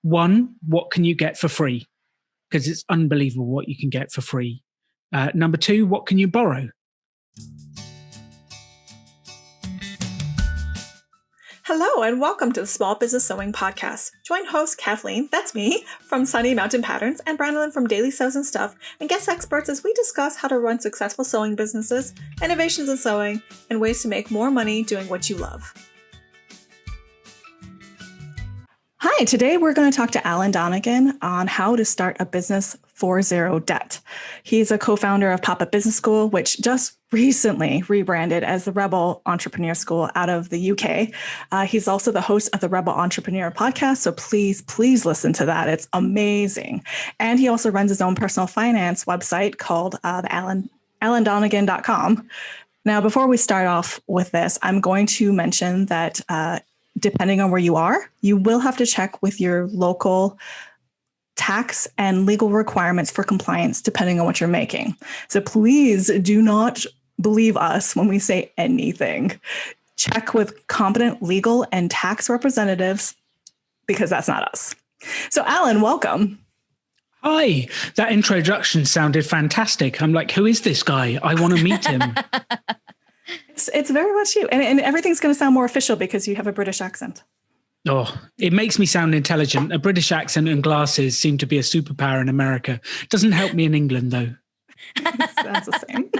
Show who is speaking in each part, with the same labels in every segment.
Speaker 1: One, what can you get for free? Because it's unbelievable what you can get for free. Number two, what can you borrow?
Speaker 2: Hello and welcome to the Small Business Sewing Podcast. Join host Cathleen, that's me, from Sunny Mountain Patterns, and Branalyn from Dailey Sews and Stuff, and guest experts as we discuss how to run successful sewing businesses, innovations in sewing, and ways to make more money doing what you love. Hi, today we're going to talk to Alan Donegan on how to start a business for zero debt. He's a co-founder of Pop-Up Business School, which just recently rebranded as the Rebel Entrepreneur School out of the UK. He's also the host of the Rebel Entrepreneur podcast, so please listen to that. It's amazing. And he also runs his own personal finance website called the AlanDonegan.com. Now, before we start off with this, I'm going to mention that depending on where you are, you will have to check with your local tax and legal requirements for compliance, depending on what you're making. So please do not believe us when we say anything. Check with competent legal and tax representatives, because that's not us. So Alan, welcome.
Speaker 1: Hi, that introduction sounded fantastic. I'm like, who is this guy? I want to meet him.
Speaker 2: It's very much you. And everything's going to sound more official because you have a British accent.
Speaker 1: Oh, it makes me sound intelligent. A British accent and glasses seem to be a superpower in America. Doesn't help me in England, though.
Speaker 2: That's the same.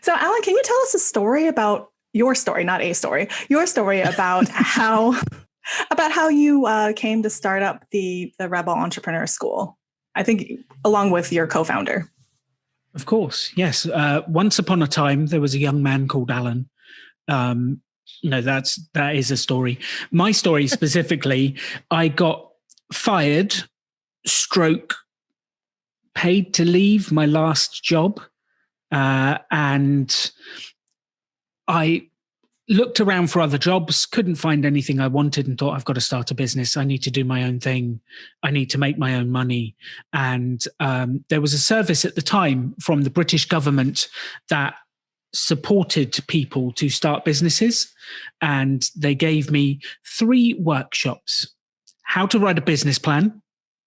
Speaker 2: So, Alan, can you tell us a story about your story, not a story, your story about how you came to start up the Rebel Entrepreneur School? I think along with your co-founder.
Speaker 1: Of course, yes. Once upon a time, there was a young man called Alan. No, that is a story. My story specifically, I got fired, paid to leave my last job. And I looked around for other jobs, couldn't find anything I wanted, and thought, I've got to start a business. I need to do my own thing. I need to make my own money. And there was a service at the time from the British government that supported people to start businesses. And they gave me 3 workshops: how to write a business plan,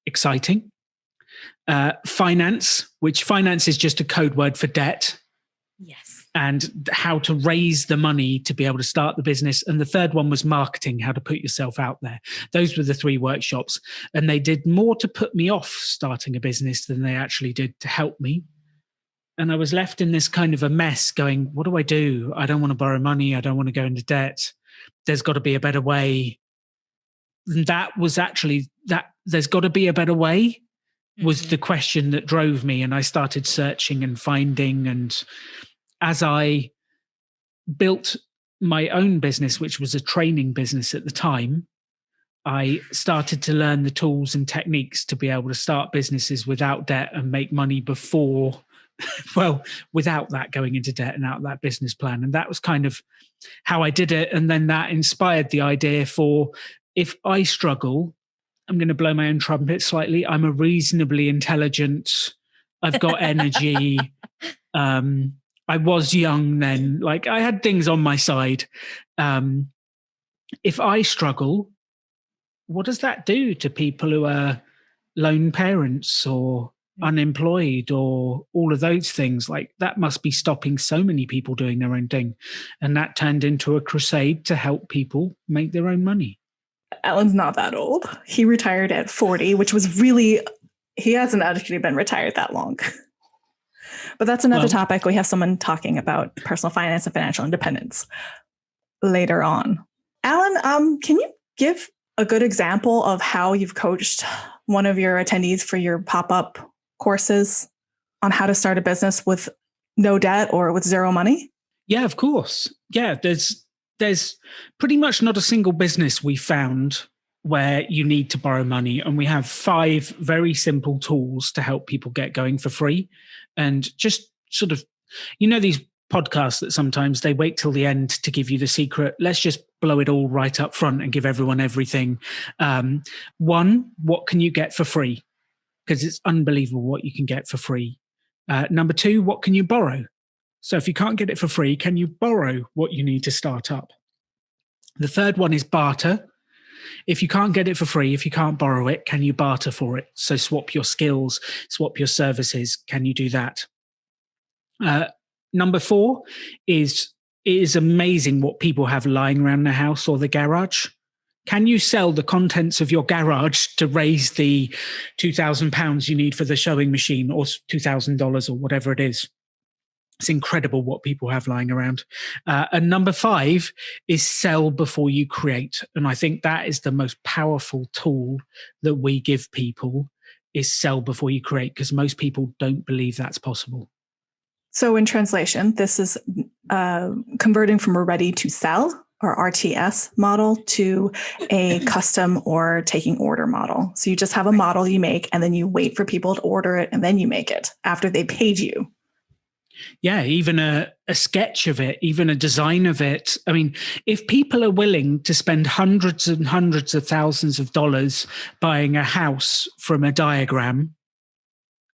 Speaker 1: exciting. Finance, which finance is just a code word for debt.
Speaker 3: Yes.
Speaker 1: And how to raise the money to be able to start the business. And the third one was marketing, how to put yourself out there. Those were the 3 workshops. And they did more to put me off starting a business than they actually did to help me. And I was left in this kind of a mess going, what do I do? I don't want to borrow money. I don't want to go into debt. There's got to be a better way. And that was actually that there's got to be a better way was the question that drove me. And I started searching and finding. And as I built my own business, which was a training business at the time, I started to learn the tools and techniques to be able to start businesses without debt and make money before, well, without that going into debt and out of that business plan. And that was kind of how I did it. And then that inspired the idea for, if I struggle, I'm going to blow my own trumpet slightly. I'm a reasonably intelligent, I've got energy. I was young then, like I had things on my side. If I struggle, what does that do to people who are lone parents or unemployed or all of those things? Like that must be stopping so many people doing their own thing. And that turned into a crusade to help people make their own money.
Speaker 2: Alan's not that old. He retired at 40, which was really, he hasn't actually been retired that long. But that's another topic. We have someone talking about personal finance and financial independence later on. Alan, can you give a good example of how you've coached one of your attendees for your pop-up courses on how to start a business with no debt or with zero money?
Speaker 1: Yeah, of course. Yeah, there's pretty much not a single business we found where you need to borrow money. And we have 5 very simple tools to help people get going for free. And just sort of, these podcasts that sometimes they wait till the end to give you the secret. Let's just blow it all right up front and give everyone everything. 1, what can you get for free? Because it's unbelievable what you can get for free. Number 2, what can you borrow? So if you can't get it for free, can you borrow what you need to start up? The third one is barter. If you can't get it for free, if you can't borrow it, can you barter for it? So swap your skills, swap your services. Can you do that? Number 4 is it is amazing what people have lying around the house or the garage. Can you sell the contents of your garage to raise the £2,000 you need for the sewing machine, or $2,000 or whatever it is? It's incredible what people have lying around. And number 5 is sell before you create. And I think that is the most powerful tool that we give people, is sell before you create, because most people don't believe that's possible.
Speaker 2: So in translation, this is converting from a ready to sell, or RTS model, to a custom or taking order model. So you just have a model you make, and then you wait for people to order it, and then you make it after they paid you.
Speaker 1: Yeah, even a sketch of it, even a design of it. I mean, if people are willing to spend hundreds and hundreds of thousands of dollars buying a house from a diagram,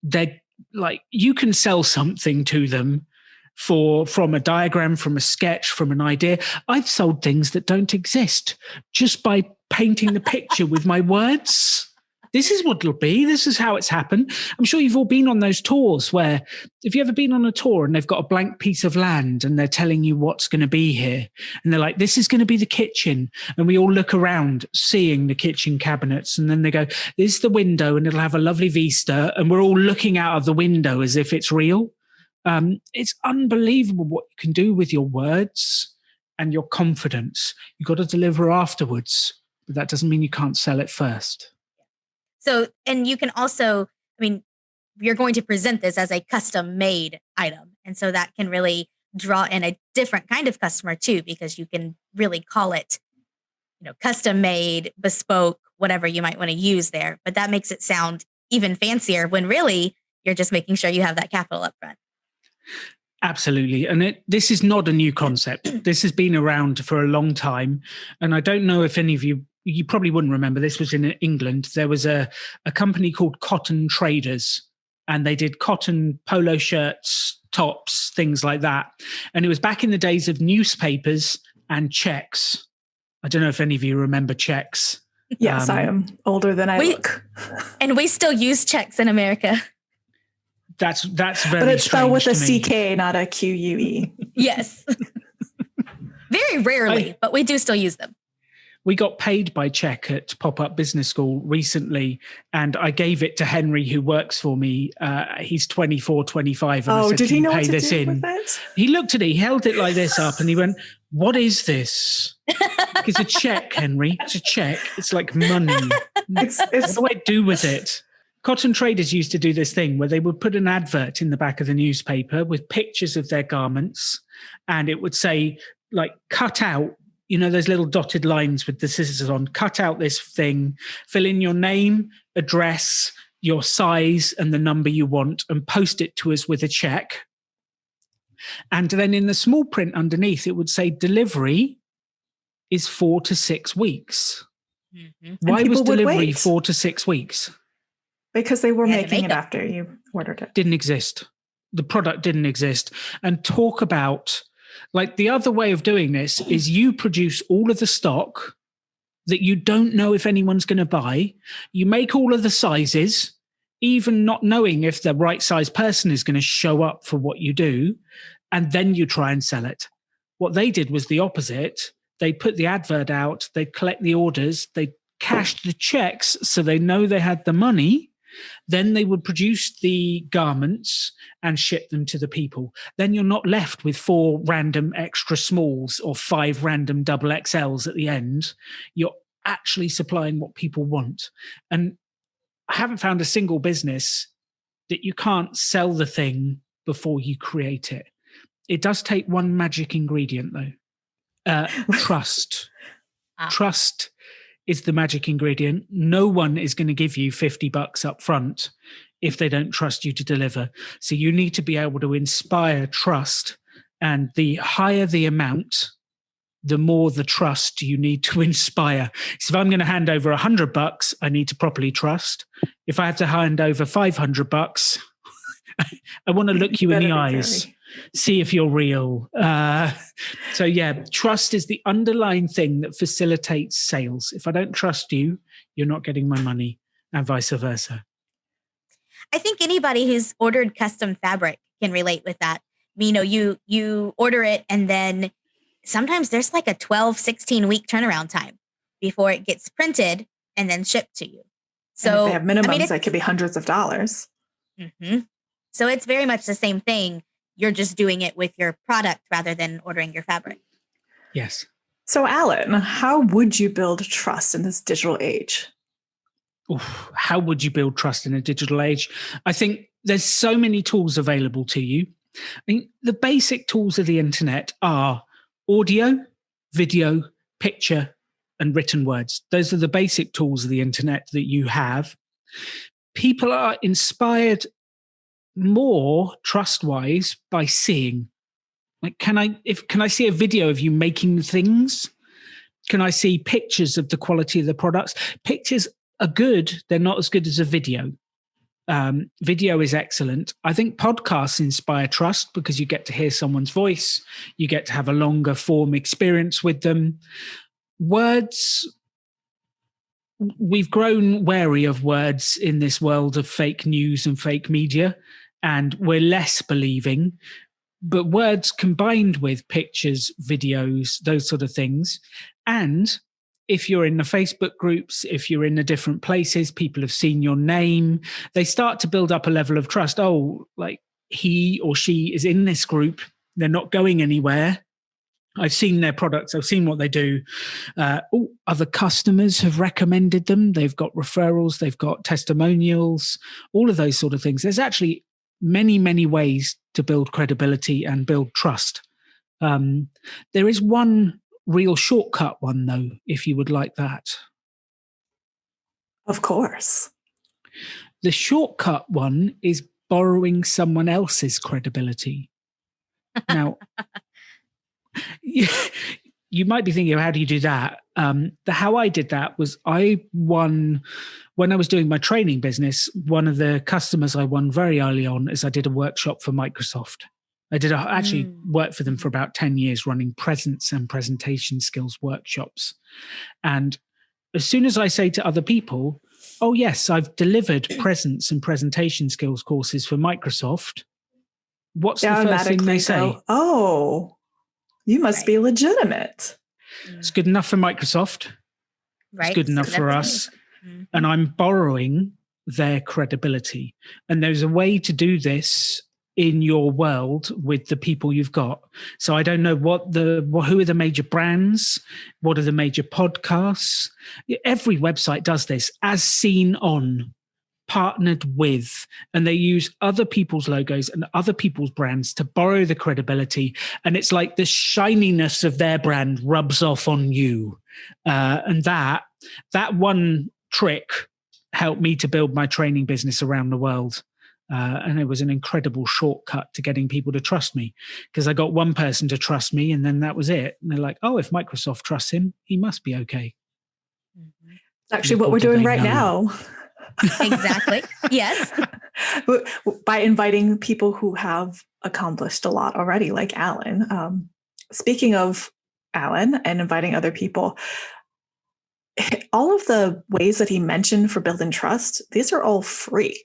Speaker 1: they're like, you can sell something to them from a diagram, from a sketch, from an idea. I've sold things that don't exist just by painting the picture with my words. This is what it'll be. This is how it's happened. I'm sure you've all been on those tours where, if you ever been on a tour and they've got a blank piece of land and they're telling you what's going to be here, and they're like, this is going to be the kitchen. And we all look around seeing the kitchen cabinets. And then they go, this is the window and it'll have a lovely vista. And we're all looking out of the window as if it's real. It's unbelievable what you can do with your words and your confidence. You've got to deliver afterwards, but that doesn't mean you can't sell it first.
Speaker 3: So, and you can also, I mean, you're going to present this as a custom made item. And so that can really draw in a different kind of customer too, because you can really call it, custom made, bespoke, whatever you might want to use there. But that makes it sound even fancier when really you're just making sure you have that capital up front.
Speaker 1: Absolutely. And this is not a new concept. This has been around for a long time. And I don't know if any of you probably wouldn't remember, this was in England. There was a company called Cotton Traders, and they did cotton polo shirts, tops, things like that. And it was back in the days of newspapers and checks. I don't know if any of you remember checks.
Speaker 2: Yes, I am older than I look.
Speaker 3: And we still use checks in America.
Speaker 1: That's very.
Speaker 2: But it's spelled with a
Speaker 1: me.
Speaker 2: CK, not a QUE.
Speaker 3: Yes. Very rarely, but we do still use them.
Speaker 1: We got paid by check at Pop-Up Business School recently, and I gave it to Henry, who works for me. He's 24, 25. And I said,
Speaker 2: did he know
Speaker 1: pay
Speaker 2: what to
Speaker 1: this
Speaker 2: do
Speaker 1: in?
Speaker 2: with it?
Speaker 1: He looked at it, he held it like this up, and he went, what is this? It's a check, Henry. It's a check. It's like money. What do I do with it? Cotton Traders used to do this thing where they would put an advert in the back of the newspaper with pictures of their garments, and it would say, like, cut out, those little dotted lines with the scissors on, cut out this thing, fill in your name, address, your size, and the number you want, and post it to us with a check. And then in the small print underneath, it would say delivery is 4 to 6 weeks. Mm-hmm. Why was delivery 4 to 6 weeks?
Speaker 2: Because they were making it after you ordered it.
Speaker 1: Didn't exist. The product didn't exist. And talk about, like, the other way of doing this is you produce all of the stock that you don't know if anyone's going to buy. You make all of the sizes, even not knowing if the right size person is going to show up for what you do. And then you try and sell it. What they did was the opposite. They put the advert out, they collect the orders, they cashed the checks so they know they had the money. Then they would produce the garments and ship them to the people. Then you're not left with 4 random extra smalls or 5 random double XLs at the end. You're actually supplying what people want. And I haven't found a single business that you can't sell the thing before you create it. It does take one magic ingredient, though. Trust. Trust is the magic ingredient. No one is going to give you $50 up front if they don't trust you to deliver. So you need to be able to inspire trust. And the higher the amount, the more the trust you need to inspire. So if I'm going to hand over $100, I need to properly trust. If I have to hand over $500, I want to look you in the eyes. see if you're real. So yeah, trust is the underlying thing that facilitates sales. If I don't trust you, you're not getting my money, and vice versa.
Speaker 3: I think anybody who's ordered custom fabric can relate with that. You know, you order it, and then sometimes there's like a 12, 16-week turnaround time before it gets printed and then shipped to you. So
Speaker 2: and if they have minimums, that could be hundreds of dollars.
Speaker 3: Mm-hmm. So it's very much the same thing. You're just doing it with your product rather than ordering your fabric.
Speaker 1: Yes.
Speaker 2: So Alan, how would you build trust in this digital age?
Speaker 1: Oof, how would you build trust in a digital age? I think there's so many tools available to you. I mean, the basic tools of the internet are audio, video, picture, and written words. Those are the basic tools of the internet that you have. People are inspired more trust-wise by seeing. Like, can I see a video of you making things? Can I see pictures of the quality of the products? Pictures are good. They're not as good as a video. Video is excellent. I think podcasts inspire trust because you get to hear someone's voice. You get to have a longer form experience with them. Words, we've grown wary of words in this world of fake news and fake media, and we're less believing. But words combined with pictures, videos, those sort of things. And if you're in the Facebook groups, if you're in the different places, people have seen your name, they start to build up a level of trust. Oh, like he or she is in this group. They're not going anywhere. I've seen their products. I've seen what they do. Other customers have recommended them. They've got referrals. They've got testimonials, all of those sort of things. There's actually many, many ways to build credibility and build trust. There is one real shortcut one, though, if you would like that.
Speaker 2: Of course.
Speaker 1: The shortcut one is borrowing someone else's credibility. Now, you might be thinking, how do you do that? How I did that was I won, when I was doing my training business, one of the customers I won very early on is I did a workshop for Microsoft. I actually worked for them for about 10 years running presence and presentation skills workshops. And as soon as I say to other people, oh yes, I've delivered presence and presentation skills courses for Microsoft, what's the first thing they say?
Speaker 2: Oh, you must be legitimate.
Speaker 1: It's good enough for Microsoft. Right. It's good enough for us. Mm-hmm. And I'm borrowing their credibility. And there's a way to do this in your world with the people you've got. So I don't know who are the major brands, what are the major podcasts. Every website does this, as seen on, partnered with, and they use other people's logos and other people's brands to borrow the credibility. And it's like the shininess of their brand rubs off on you. And that one trick helped me to build my training business around the world. And it was an incredible shortcut to getting people to trust me, because I got one person to trust me and then that was it. And they're like, oh, if Microsoft trusts him, he must be okay.
Speaker 2: It's actually what we're doing right now.
Speaker 3: Exactly. Yes.
Speaker 2: By inviting people who have accomplished a lot already, like Alan. Speaking of Alan and inviting other people, all of the ways that he mentioned for building trust, these are all free.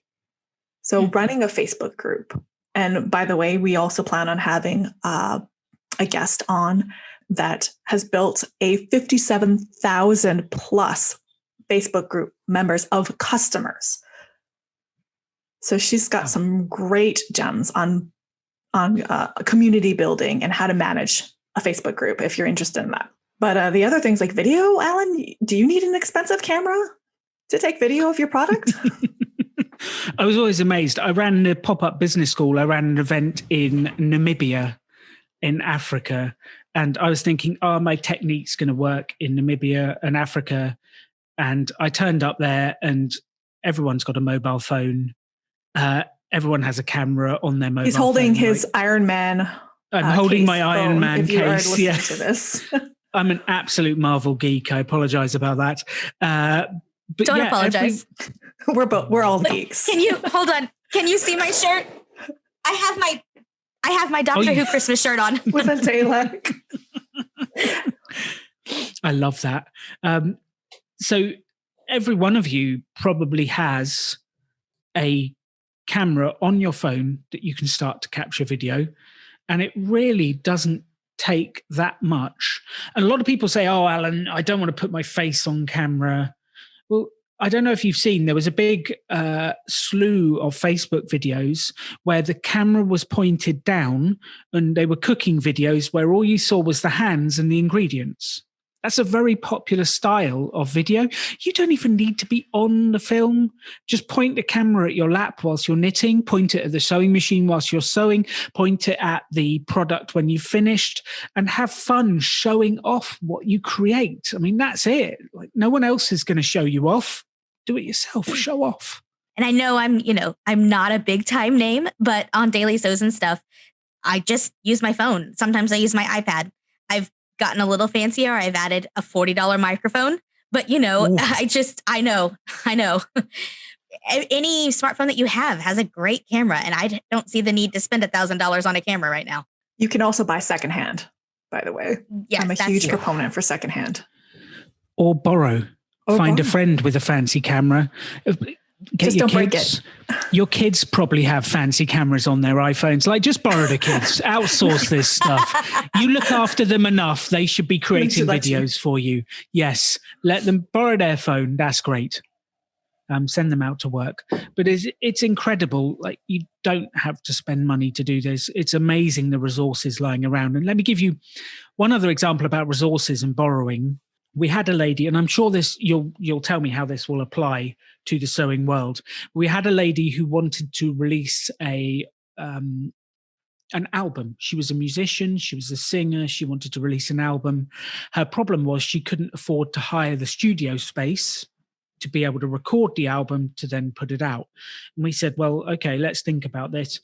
Speaker 2: So running a Facebook group. And by the way, we also plan on having a guest on that has built a 57,000 plus Facebook group members of customers. So she's got some great gems on community building and how to manage a Facebook group if you're interested in that. But the other things like video, Alan, do you need an expensive camera to take video of your product?
Speaker 1: I was always amazed. I ran the pop-up business school. I ran an event in Namibia in Africa. And I was thinking, are my techniques going to work in Namibia and Africa? And I turned up there and everyone's got a mobile phone. Everyone has a camera on their mobile phone.
Speaker 2: He's holding his Iron Man.
Speaker 1: I'm holding my Iron Man case.
Speaker 2: Yeah. To this.
Speaker 1: I'm an absolute Marvel geek. I apologize about that. But
Speaker 3: don't apologize.
Speaker 2: We're all geeks.
Speaker 3: Hold on. Can you see my shirt? I I have my Doctor Who Christmas shirt on.
Speaker 2: With a Dailey.
Speaker 1: I love that. So every one of you probably has a camera on your phone that you can start to capture video. And it really doesn't take that much. And a lot of people say, oh, Alan, I don't want to put my face on camera. Well, I don't know if you've seen, there was a big slew of Facebook videos where the camera was pointed down and they were cooking videos where all you saw was the hands and the ingredients. That's a very popular style of video. You don't even need to be on the film. Just point the camera at your lap whilst you're knitting, point it at the sewing machine whilst you're sewing, point it at the product when you've finished, and have fun showing off what you create. I mean, that's it. Like, no one else is going to show you off. Do it yourself, show off.
Speaker 3: And I know I'm not a big time name, but on Daily Sews and stuff, I just use my phone. Sometimes I use my iPad. I've gotten a little fancier. I've added a $40 microphone, but Ooh. I know. Any smartphone that you have has a great camera, and I don't see the need to spend $1,000 on a camera right now.
Speaker 2: You can also buy secondhand, by the way.
Speaker 3: Yes,
Speaker 2: I'm a huge proponent for secondhand.
Speaker 1: Or borrow. Find a friend with a fancy camera.
Speaker 2: Just don't break it.
Speaker 1: Your kids probably have fancy cameras on their iPhones. Like, just borrow the kids. Outsource this stuff. You look after them enough. They should be creating videos for you. Yes. Let them borrow their phone. That's great. Send them out to work. But it's incredible. Like, you don't have to spend money to do this. It's amazing, the resources lying around. And let me give you one other example about resources and borrowing. We had a lady, and I'm sure this you'll tell me how this will apply to the sewing world. We had a lady who wanted to release an album. She was a musician, she was a singer, she wanted to release an album. Her problem was she couldn't afford to hire the studio space to be able to record the album to then put it out. And we said, well, okay, let's think about this.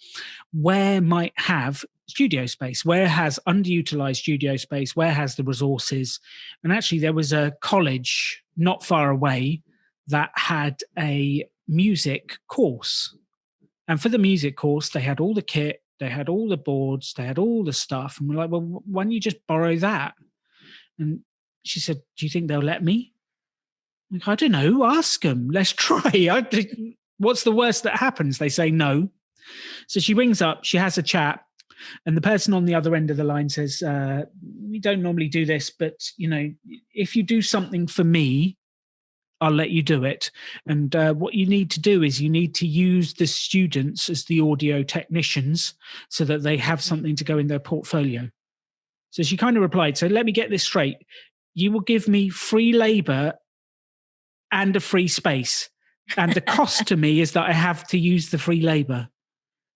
Speaker 1: Where might have studio space? Where has underutilized studio space? Where has the resources? And actually, there was a college not far away that had a music course. And for the music course, they had all the kit, they had all the boards, they had all the stuff. And we're like, well, why don't you just borrow that? And she said, do you think they'll let me? Like, I don't know, ask them. Let's try. What's the worst that happens? They say no. So she rings up, she has a chat, and the person on the other end of the line says, we don't normally do this, but, if you do something for me, I'll let you do it. And what you need to do is you need to use the students as the audio technicians so that they have something to go in their portfolio. So she kind of replied, so let me get this straight. You will give me free labor and a free space. And the cost to me is that I have to use the free labor.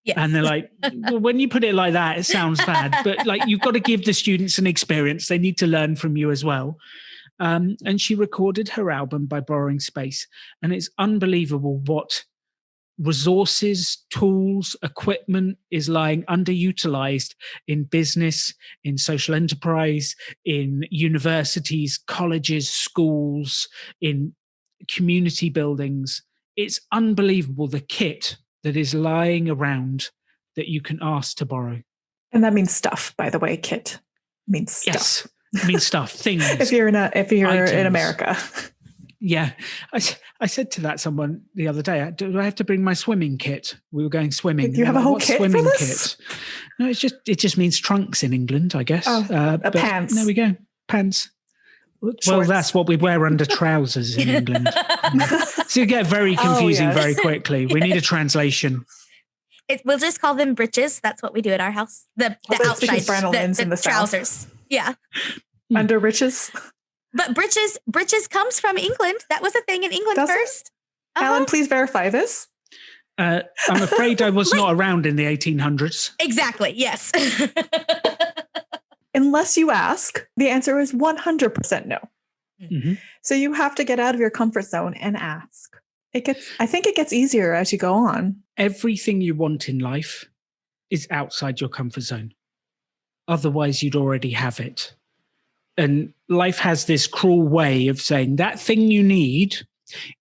Speaker 3: Yes.
Speaker 1: And they're like, well, when you put it like that, it sounds bad. But like, you've got to give the students an experience. They need to learn from you as well. And she recorded her album by borrowing space. And it's unbelievable what resources, tools, equipment is lying underutilized in business, in social enterprise, in universities, colleges, schools, in community buildings. It's unbelievable, the kit that is lying around that you can ask to borrow.
Speaker 2: And that means stuff, by the way. Kit means stuff.
Speaker 1: Yes, it means stuff, things.
Speaker 2: if you're in America.
Speaker 1: Yeah. I said to someone the other day, do I have to bring my swimming kit? We were going swimming.
Speaker 2: Do you have a whole kit
Speaker 1: swimming
Speaker 2: for this?
Speaker 1: Kit? No, it just means trunks in England, I guess.
Speaker 2: Pants.
Speaker 1: There we go. Pants.
Speaker 2: Shorts.
Speaker 1: Well, that's what we wear under trousers in England. So you get very confusing very quickly. We need a translation.
Speaker 3: We'll just call them breeches. That's what we do at our house. The outside,
Speaker 2: Branalyn's in the
Speaker 3: trousers.
Speaker 2: South.
Speaker 3: Yeah.
Speaker 2: Under riches.
Speaker 3: But breeches comes from England. That was a thing in England first.
Speaker 2: Alan, please verify this.
Speaker 1: I'm afraid I was not around in the 1800s.
Speaker 3: Exactly. Yes.
Speaker 2: Unless you ask, the answer is 100% no.
Speaker 1: Mm-hmm.
Speaker 2: So you have to get out of your comfort zone and ask. I think it gets easier as you go on.
Speaker 1: Everything you want in life is outside your comfort zone. Otherwise, you'd already have it. And life has this cruel way of saying that thing you need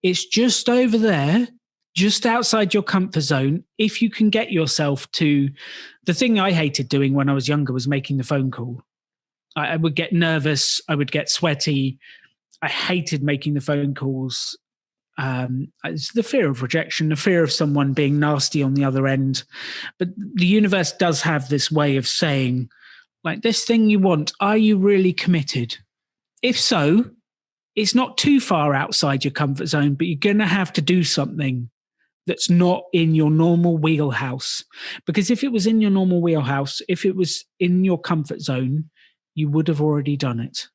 Speaker 1: is just over there just outside your comfort zone. If you can get yourself to, the thing I hated doing when I was younger was making the phone call. I would get nervous. I would get sweaty. I hated making the phone calls. It's the fear of rejection, the fear of someone being nasty on the other end. But the universe does have this way of saying, like, this thing you want, are you really committed? If so, it's not too far outside your comfort zone, but you're going to have to do something that's not in your normal wheelhouse. Because if it was in your normal wheelhouse, if it was in your comfort zone, you would have already done it.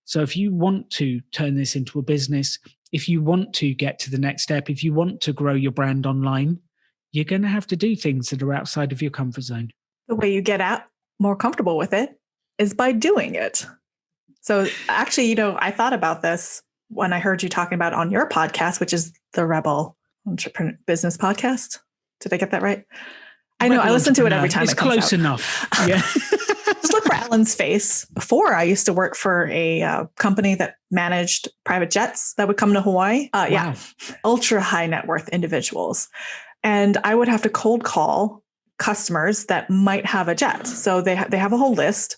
Speaker 1: So if you want to turn this into a business, if you want to get to the next step, if you want to grow your brand online, you're going to have to do things that are outside of your comfort zone.
Speaker 2: The way you get out more comfortable with it is by doing it. So actually, I thought about this when I heard you talking about on your podcast, which is the Rebel Entrepreneur Business Podcast. Did I get that right? I know I listen to it every time.
Speaker 1: It's close enough. Yeah.
Speaker 2: Just look for Alan's face. Before, I used to work for a company that managed private jets that would come to Hawaii.
Speaker 1: Wow.
Speaker 2: Yeah, ultra high net worth individuals. And I would have to cold call customers that might have a jet. So they have a whole list.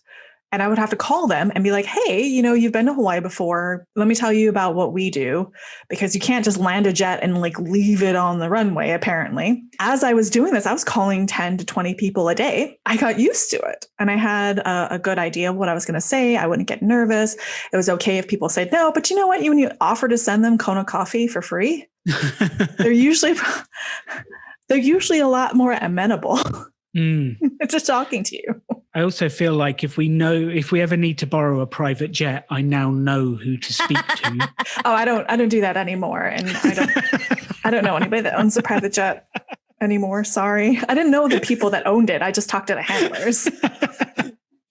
Speaker 2: And I would have to call them and be like, hey, you've been to Hawaii before. Let me tell you about what we do, because you can't just land a jet and leave it on the runway, apparently. As I was doing this, I was calling 10 to 20 people a day. I got used to it and I had a good idea of what I was going to say. I wouldn't get nervous. It was okay if people said no, but you know what? When you offer to send them Kona coffee for free, they're usually a lot more amenable to talking to you.
Speaker 1: I also feel like if we ever need to borrow a private jet, I now know who to speak to.
Speaker 2: Oh, I don't do that anymore. And I don't know anybody that owns a private jet anymore. Sorry. I didn't know the people that owned it. I just talked to the handlers.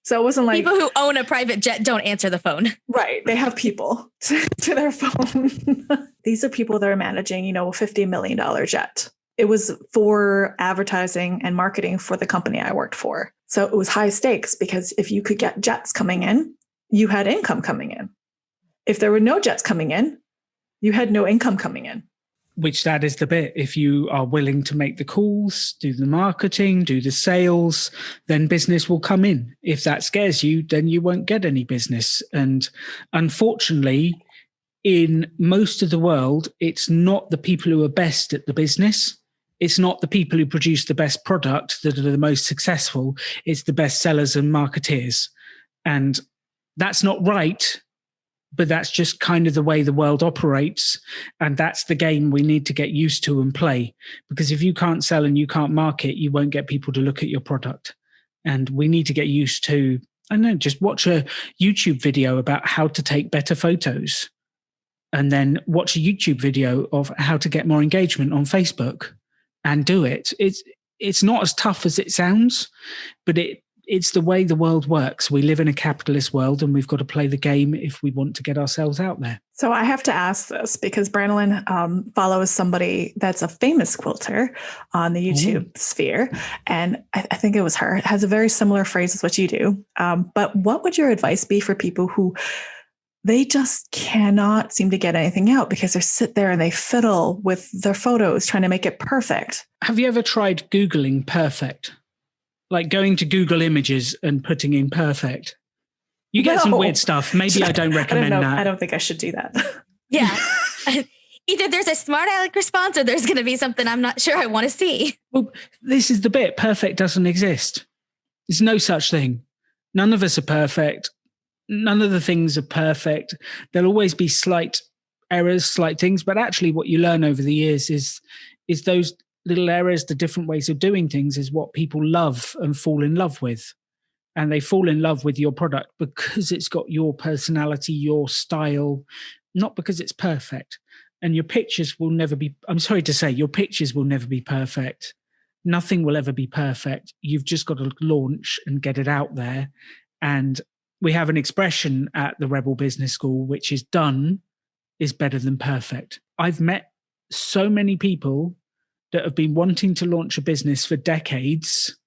Speaker 2: So it wasn't like
Speaker 3: people who own a private jet don't answer the phone.
Speaker 2: Right. They have people to their phone. These are people that are managing, a $50 million jet. It was for advertising and marketing for the company I worked for. So it was high stakes because if you could get jets coming in, you had income coming in. If there were no jets coming in, you had no income coming in.
Speaker 1: Which that is the bit. If you are willing to make the calls, do the marketing, do the sales, then business will come in. If that scares you, then you won't get any business. And unfortunately, in most of the world, it's not the people who are best at the business. It's not the people who produce the best product that are the most successful. It's the best sellers and marketeers. And that's not right, but that's just kind of the way the world operates. And that's the game we need to get used to and play. Because if you can't sell and you can't market, you won't get people to look at your product. And we need to get used to, just watch a YouTube video about how to take better photos. And then watch a YouTube video of how to get more engagement on Facebook. And do it. It's not as tough as it sounds, but it's the way the world works. We live in a capitalist world and we've got to play the game if we want to get ourselves out there.
Speaker 2: So I have to ask this because Branalyn follows somebody that's a famous quilter on the YouTube sphere. And I think it was her. It has a very similar phrase as what you do. But what would your advice be for people who they just cannot seem to get anything out because they sit there and they fiddle with their photos trying to make it perfect?
Speaker 1: Have you ever tried Googling perfect? Like going to Google Images and putting in perfect? You get some weird stuff. Maybe I don't recommend that.
Speaker 2: I don't think I should do that.
Speaker 3: Yeah. Either there's a smart aleck response or there's going to be something I'm not sure I want to see.
Speaker 1: Well, this is the bit. Perfect doesn't exist. There's no such thing. None of us are perfect. None of the things are perfect. There'll always be slight errors, slight things. But actually what you learn over the years is those little errors, the different ways of doing things is what people love and fall in love with. And they fall in love with your product because it's got your personality, your style, not because it's perfect. And your pictures will never be, I'm sorry to say, your pictures will never be perfect. Nothing will ever be perfect. You've just got to launch and get it out there. And we have an expression at the Rebel Business School, which is done is better than perfect. I've met so many people that have been wanting to launch a business for decades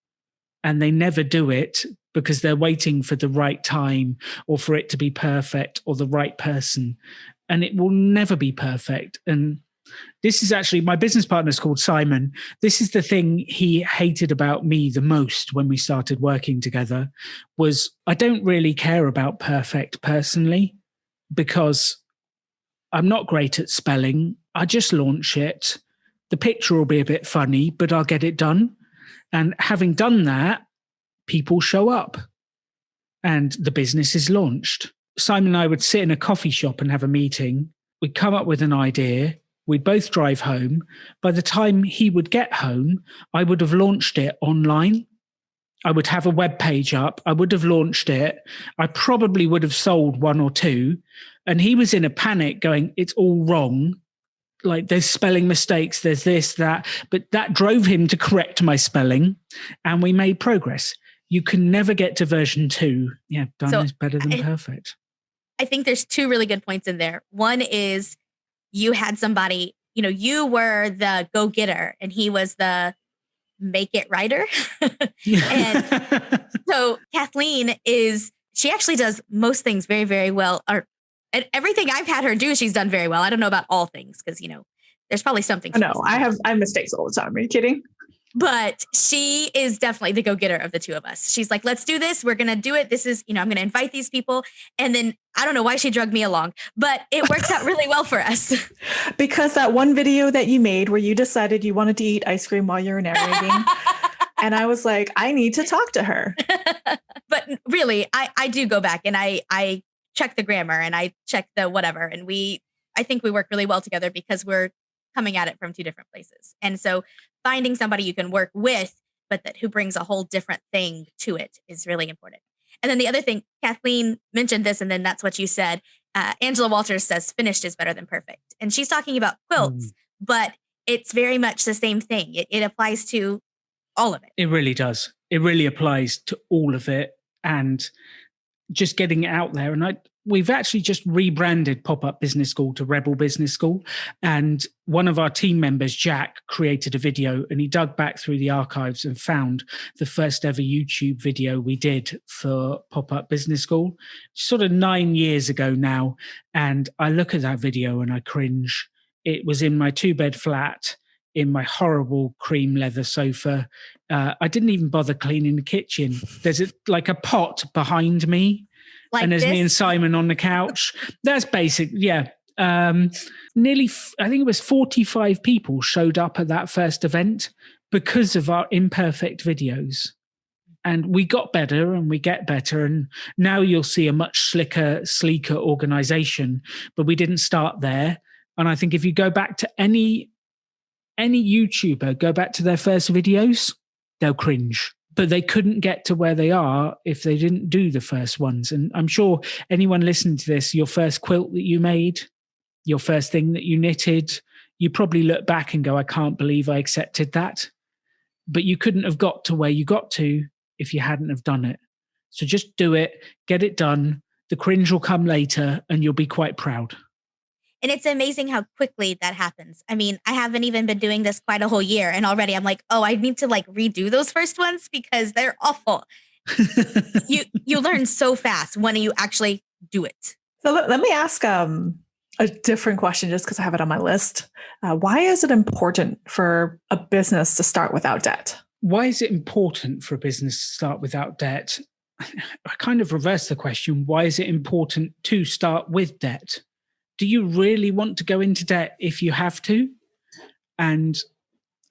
Speaker 1: and they never do it because they're waiting for the right time or for it to be perfect or the right person. And it will never be perfect. And This is actually, my business partner is called Simon. This is the thing he hated about me the most when we started working together, was I don't really care about perfect personally, because I'm not great at spelling. I just launch it. The picture will be a bit funny, but I'll get it done. And having done that, people show up and the business is launched. Simon and I would sit in a coffee shop and have a meeting. We'd come up with an idea. We'd both drive home. By the time he would get home, I would have launched it online. I would have a web page up. I would have launched it. I probably would have sold one or two. And he was in a panic going, it's all wrong. Like, there's spelling mistakes, there's this, that. But that drove him to correct my spelling, and we made progress. You can never get to version 2. Yeah, done is better than perfect.
Speaker 3: I think there's 2 really good points in there. One is you had somebody, you were the go-getter and he was the make it writer. And so Cathleen she actually does most things very, very well. And everything I've had her do, she's done very well. I don't know about all things because, there's probably something.
Speaker 2: No, I have mistakes all the time. Are you kidding?
Speaker 3: But she is definitely the go-getter of the 2 of us. She's like, let's do this. We're going to do it. This is, I'm going to invite these people. And then I don't know why she drugged me along, but it works out really well for us.
Speaker 2: Because that one video that you made where you decided you wanted to eat ice cream while you were narrating. And I was like, I need to talk to her.
Speaker 3: But really, I do go back and I check the grammar and I check the whatever. And I think we work really well together because we're coming at it from 2 different places. And so finding somebody you can work with, but who brings a whole different thing to it is really important. And then the other thing, Kathleen mentioned this, and then that's what you said. Angela Walters says finished is better than perfect. And she's talking about quilts, but it's very much the same thing. It applies to all of it.
Speaker 1: It really does. It really applies to all of it. And just getting it out there. And we've actually just rebranded Pop-Up Business School to Rebel Business School. And one of our team members, Jack, created a video, and he dug back through the archives and found the first ever YouTube video we did for Pop-Up Business School, sort of 9 years ago now. And I look at that video and I cringe. It was in my 2-bed flat, in my horrible cream leather sofa. I didn't even bother cleaning the kitchen. There's like a pot behind me, like, and there's me and Simon on the couch. That's basic. Yeah. Nearly, I think it was 45 people showed up at that first event because of our imperfect videos. And we got better and we get better. And now you'll see a much slicker, sleeker organization, but we didn't start there. And I think if you go back to any YouTuber, go back to their first videos, they'll cringe. But they couldn't get to where they are if they didn't do the first ones. And I'm sure anyone listening to this, your first quilt that you made, your first thing that you knitted, you probably look back and go, I can't believe I accepted that. But you couldn't have got to where you got to if you hadn't have done it. So just do it, get it done. The cringe will come later and you'll be quite proud.
Speaker 3: And it's amazing how quickly that happens. I mean, I haven't even been doing this quite a whole year. And already I'm like, oh, I need to redo those first ones because they're awful. You learn so fast when you actually do it.
Speaker 2: So let me ask a different question just because I have it on my list. Why is it important for a business to start without debt?
Speaker 1: Why is it important for a business to start without debt? I kind of reverse the question. Why is it important to start with debt? Do you really want to go into debt if you have to? And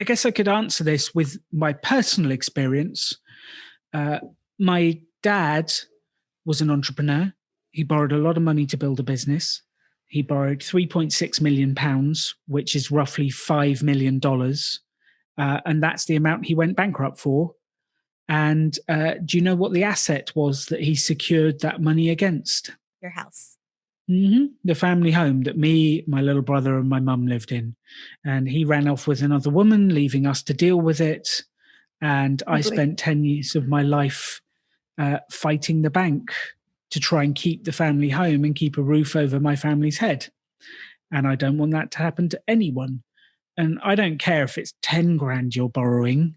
Speaker 1: I guess I could answer this with my personal experience. My dad was an entrepreneur. He borrowed a lot of money to build a business. He borrowed £3.6 million, which is roughly $5 million. And that's the amount he went bankrupt for. And do you know what the asset was that he secured that money against?
Speaker 3: Your house.
Speaker 1: Mm-hmm. The family home that me, my little brother, and my mum lived in. And he ran off with another woman, leaving us to deal with it. And I spent 10 years of my life fighting the bank to try and keep the family home and keep a roof over my family's head. And I don't want that to happen to anyone. And I don't care if it's 10 grand you're borrowing.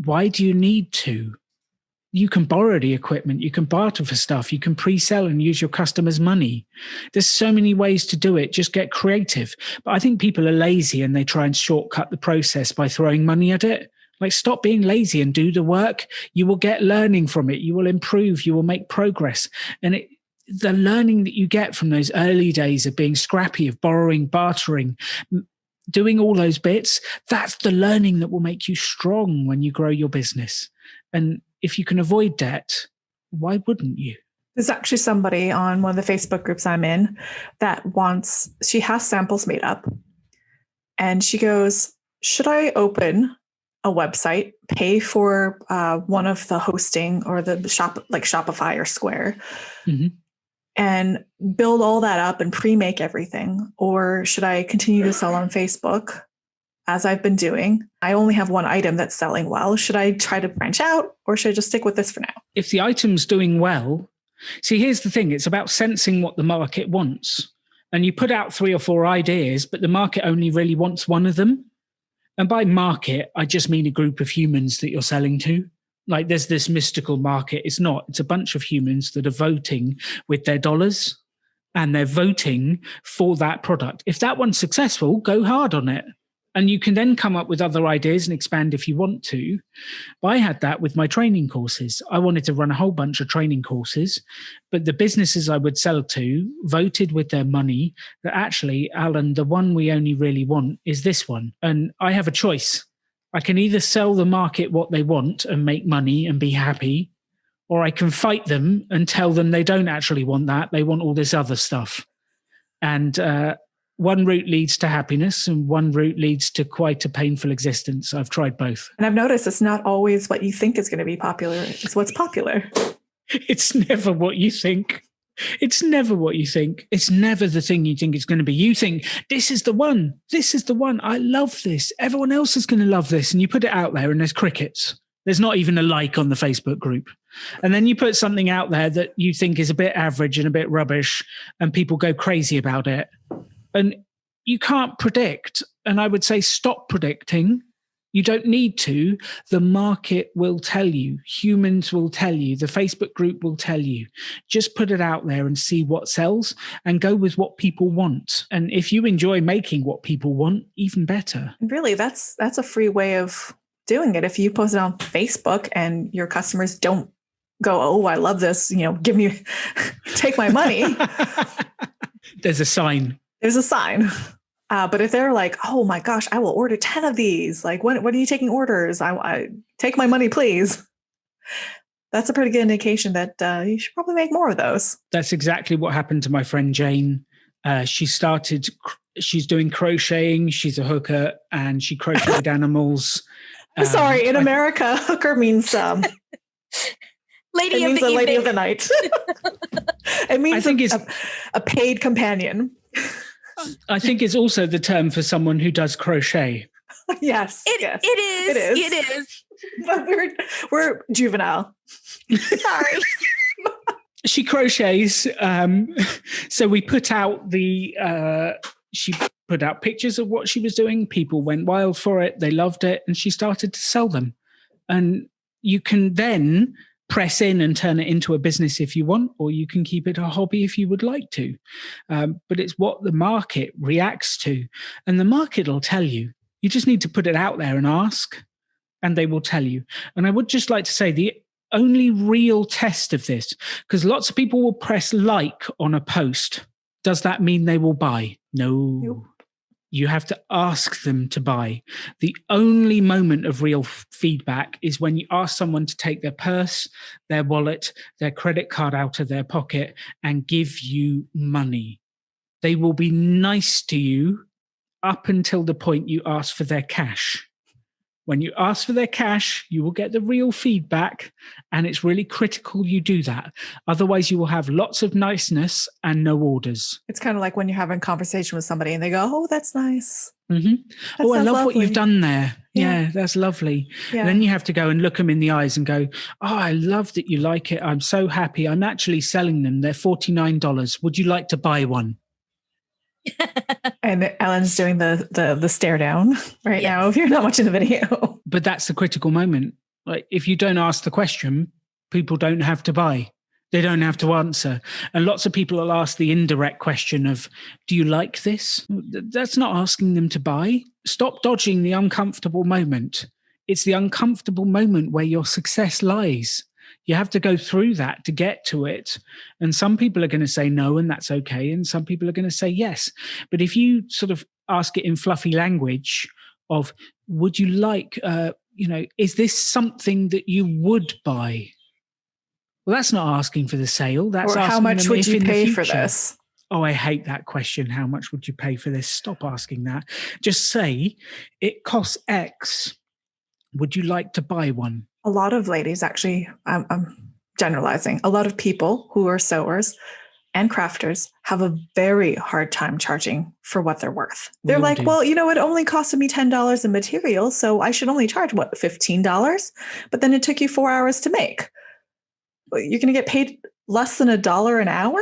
Speaker 1: Why do you need to? you can borrow the equipment, you can barter for stuff, you can pre-sell and use your customers' money. There's so many ways to do it. Just get creative. But I think people are lazy and they try and shortcut the process by throwing money at it. Like, stop being lazy and do the work. You will get learning from it. You will improve. You will make progress. And the learning that you get from those early days of being scrappy, of borrowing, bartering, doing all those bits, that's the learning that will make you strong when you grow your business. And if you can avoid debt, why wouldn't you?
Speaker 2: There's actually somebody on one of the Facebook groups I'm in that she has samples made up. And she goes, should I open a website, pay for one of the hosting or the shop, like Shopify or Square, and build all that up and pre-make everything? Or should I continue to sell on Facebook as I've been doing? I only have one item that's selling well. Should I try to branch out, or should I just stick with this for now?
Speaker 1: If the item's doing well, see, here's the thing. It's about sensing what the market wants. And you put out 3 or 4 ideas, but the market only really wants one of them. And by market, I just mean a group of humans that you're selling to. Like, there's this mystical market. It's not. It's a bunch of humans that are voting with their dollars, and they're voting for that product. If that one's successful, go hard on it. And you can then come up with other ideas and expand if you want to. But I had that with my training courses. I wanted to run a whole bunch of training courses, but the businesses I would sell to voted with their money that actually, Alan, the one we only really want is this one. And I have a choice. I can either sell the market what they want and make money and be happy, or I can fight them and tell them they don't actually want that. They want all this other stuff. And one route leads to happiness and one route leads to quite a painful existence. I've tried both.
Speaker 2: And I've noticed it's not always what you think is going to be popular. It's what's popular.
Speaker 1: It's never what you think. It's never what you think. It's never the thing you think it's going to be. You think, this is the one. This is the one. I love this. Everyone else is going to love this. And you put it out there and there's crickets. There's not even a like on the Facebook group. And then you put something out there that you think is a bit average and a bit rubbish, and people go crazy about it. And you can't predict. And I would say stop predicting. You don't need to. The market will tell you. Humans will tell you. The Facebook group will tell you. Just put it out there and see what sells and go with what people want. And if you enjoy making what people want, even better.
Speaker 2: Really, that's a free way of doing it. If you post it on Facebook and your customers don't go, oh, I love this, give me, take my money.
Speaker 1: There's a sign.
Speaker 2: There's a sign. But if they're like, oh my gosh, I will order 10 of these. Like, when are you taking orders? I take my money, please. That's a pretty good indication that you should probably make more of those.
Speaker 1: That's exactly what happened to my friend Jane. She's doing crocheting. She's a hooker and she crocheted animals.
Speaker 2: I'm sorry. In America, hooker means lady of the night. It means a paid companion.
Speaker 1: I think it's also the term for someone who does crochet.
Speaker 2: Yes. It is. But we're juvenile. Sorry.
Speaker 1: She crochets. So we put out she put out pictures of what she was doing. People went wild for it. They loved it. And she started to sell them. And you can then press in and turn it into a business if you want, or you can keep it a hobby if you would like to. But it's what the market reacts to. And the market will tell you. You just need to put it out there and ask, and they will tell you. And I would just like to say the only real test of this, because lots of people will press like on a post. Does that mean they will buy? No. Nope. You have to ask them to buy. The only moment of real feedback is when you ask someone to take their purse, their wallet, their credit card out of their pocket and give you money. They will be nice to you up until the point you ask for their cash. When you ask for their cash, you will get the real feedback, and it's really critical you do that. Otherwise, you will have lots of niceness and no orders.
Speaker 2: It's kind of like when you're having a conversation with somebody and they go, oh, that's nice.
Speaker 1: Mm-hmm. Oh, I love what you've done there. Yeah, that's lovely.
Speaker 2: Yeah.
Speaker 1: And then you have to go and look them in the eyes and go, oh, I love that you like it. I'm so happy. I'm actually selling them. They're $49. Would you like to buy one?
Speaker 2: And Alan's doing the stare down right now if you're not watching the video.
Speaker 1: But that's the critical moment. Like, if you don't ask the question, people don't have to buy. They don't have to answer. And lots of people will ask the indirect question of, do you like this? That's not asking them to buy. Stop dodging the uncomfortable moment. It's the uncomfortable moment where your success lies. You have to go through that to get to it. And some people are going to say no, and that's okay. And some people are going to say yes. But if you sort of ask it in fluffy language of, would you like, is this something that you would buy? Well, that's not asking for the sale. That's
Speaker 2: or
Speaker 1: asking
Speaker 2: how much
Speaker 1: them
Speaker 2: would
Speaker 1: if
Speaker 2: you
Speaker 1: in the
Speaker 2: pay for
Speaker 1: future.
Speaker 2: this?
Speaker 1: Oh, I hate that question. How much would you pay for this? Stop asking that. Just say, it costs X. Would you like to buy one?
Speaker 2: A lot of ladies, actually, I'm generalizing, a lot of people who are sewers and crafters have a very hard time charging for what they're worth. They're
Speaker 1: all
Speaker 2: like,
Speaker 1: do.
Speaker 2: well, it only costed me $10 in materials, so I should only charge, $15? But then it took you 4 hours to make. You're going to get paid less than $1 an hour?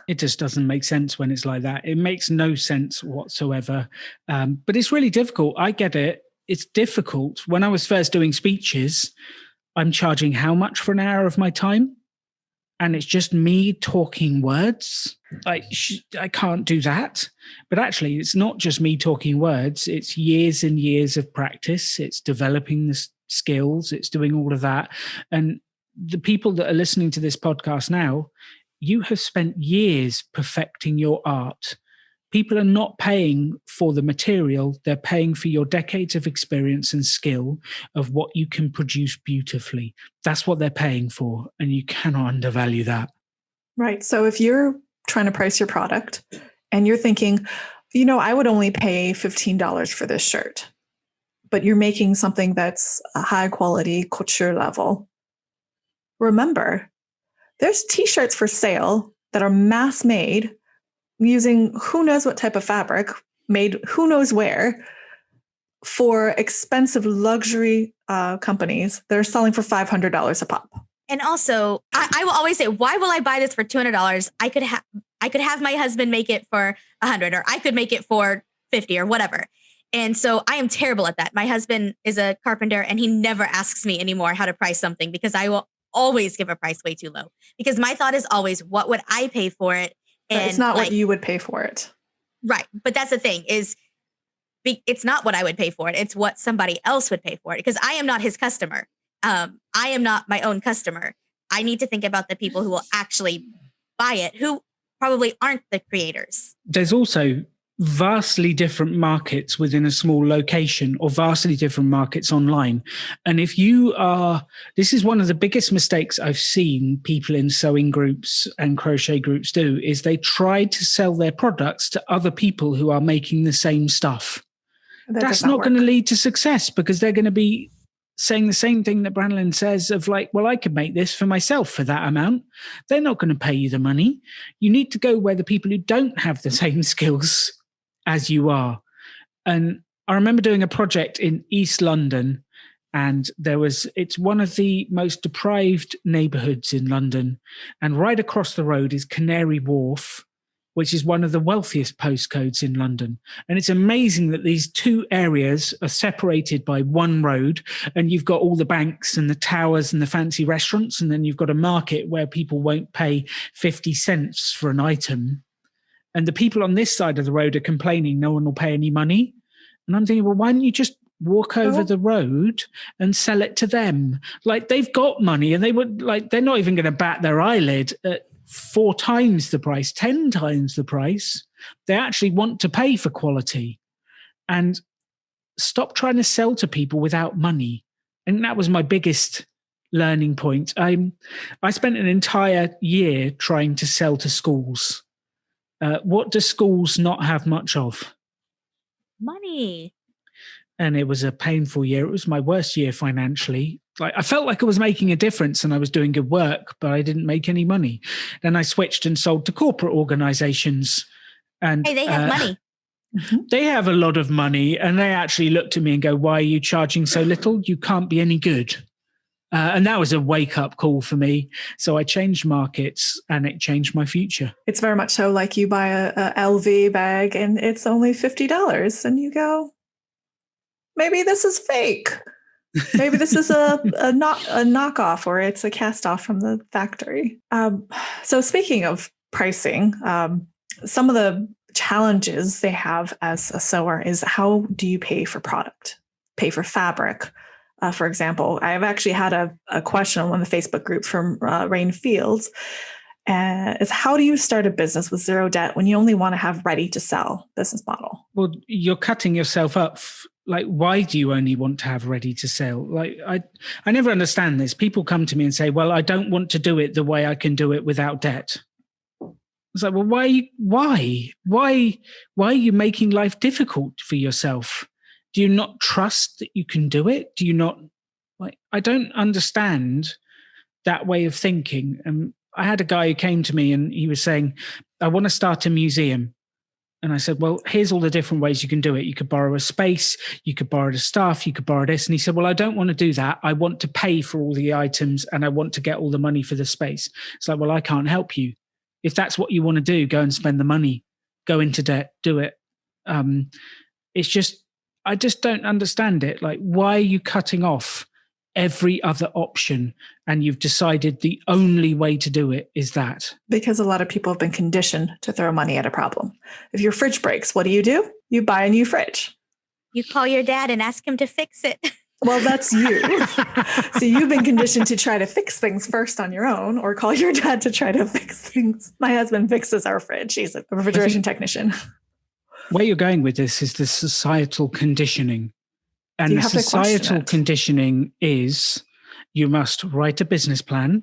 Speaker 1: It just doesn't make sense when it's like that. It makes no sense whatsoever. But it's really difficult. I get it. It's difficult. When I was first doing speeches, I'm charging how much for an hour of my time? And it's just me talking words. I can't do that. But actually, it's not just me talking words. It's years and years of practice. It's developing the skills. It's doing all of that. And the people that are listening to this podcast now, you have spent years perfecting your art. People are not paying for the material. They're paying for your decades of experience and skill of what you can produce beautifully. That's what they're paying for. And you cannot undervalue that.
Speaker 2: Right. So if you're trying to price your product and you're thinking, I would only pay $15 for this shirt, but you're making something that's a high quality couture level. Remember, there's t-shirts for sale that are mass made using who knows what type of fabric, made who knows where, for expensive luxury companies that are selling for $500 a pop.
Speaker 3: And also, I will always say, why will I buy this for $200? I could have my husband make it for $100, or I could make it for $50 or whatever. And so I am terrible at that. My husband is a carpenter, and he never asks me anymore how to price something, because I will always give a price way too low, because my thought is always, what would I pay for it? And
Speaker 2: but it's not what you would pay for it.
Speaker 3: Right. But that's the thing, is it's not what I would pay for it. It's what somebody else would pay for it, because I am not his customer. I am not my own customer. I need to think about the people who will actually buy it, who probably aren't the creators.
Speaker 1: There's also vastly different markets within a small location, or vastly different markets online. And if this is one of the biggest mistakes I've seen people in sewing groups and crochet groups do, is they try to sell their products to other people who are making the same stuff. That's not going to lead to success, because they're going to be saying the same thing that Branalyn says of like, well, I could make this for myself for that amount. They're not going to pay you the money. You need to go where the people who don't have the same skills as you are. And I remember doing a project in East London, and it's one of the most deprived neighborhoods in London. And right across the road is Canary Wharf, which is one of the wealthiest postcodes in London. And it's amazing that these two areas are separated by one road, and you've got all the banks and the towers and the fancy restaurants. And then you've got a market where people won't pay 50 cents for an item. And the people on this side of the road are complaining no one will pay any money. And I'm thinking, well, why don't you just walk over the road and sell it to them? Like, they've got money, and they're not even going to bat their eyelid at 4 times the price, 10 times the price. They actually want to pay for quality. And stop trying to sell to people without money. And that was my biggest learning point. I spent an entire year trying to sell to schools. What do schools not have much of?
Speaker 3: Money.
Speaker 1: And it was a painful year. It was my worst year financially. I felt like I was making a difference and I was doing good work, but I didn't make any money. Then I switched and sold to corporate organizations. And
Speaker 3: hey, they have money.
Speaker 1: They have a lot of money, and they actually looked at me and go, why are you charging so little? You can't be any good. And that was a wake-up call for me. So I changed markets, and it changed my future.
Speaker 2: It's very much so like you buy a LV bag and it's only $50, and you go, maybe this is fake. Maybe this is a knockoff, or it's a cast off from the factory. So speaking of pricing, some of the challenges they have as a sewer is, how do you pay for product, pay for fabric? For example, I've actually had a question on one of the Facebook groups from Rain Fields. Is how do you start a business with zero debt when you only want to have ready to sell business model?
Speaker 1: Well, you're cutting yourself up. Like, why do you only want to have ready to sell? Like, I never understand this. People come to me and say, well, I don't want to do it the way I can do it without debt. It's like, well, why are you making life difficult for yourself? Do you not trust that you can do it? Do you not, like, I don't understand that way of thinking. I had a guy who came to me and he was saying, I want to start a museum. And I said, well, here's all the different ways you can do it. You could borrow a space, you could borrow the staff, you could borrow this. And he said, well, I don't want to do that. I want to pay for all the items and I want to get all the money for the space. It's like, well, I can't help you. If that's what you want to do, go and spend the money, go into debt, do it. It's just, I just don't understand it. Like, why are you cutting off every other option and you've decided the only way to do it is that?
Speaker 2: Because a lot of people have been conditioned to throw money at a problem. If your fridge breaks, what do? You buy a new fridge.
Speaker 3: You call your dad and ask him to fix it.
Speaker 2: Well, that's you. So you've been conditioned to try to fix things first on your own, or call your dad to try to fix things. My husband fixes our fridge. He's a refrigeration technician.
Speaker 1: Where you're going with this is the societal conditioning. And the societal conditioning is, you must write a business plan,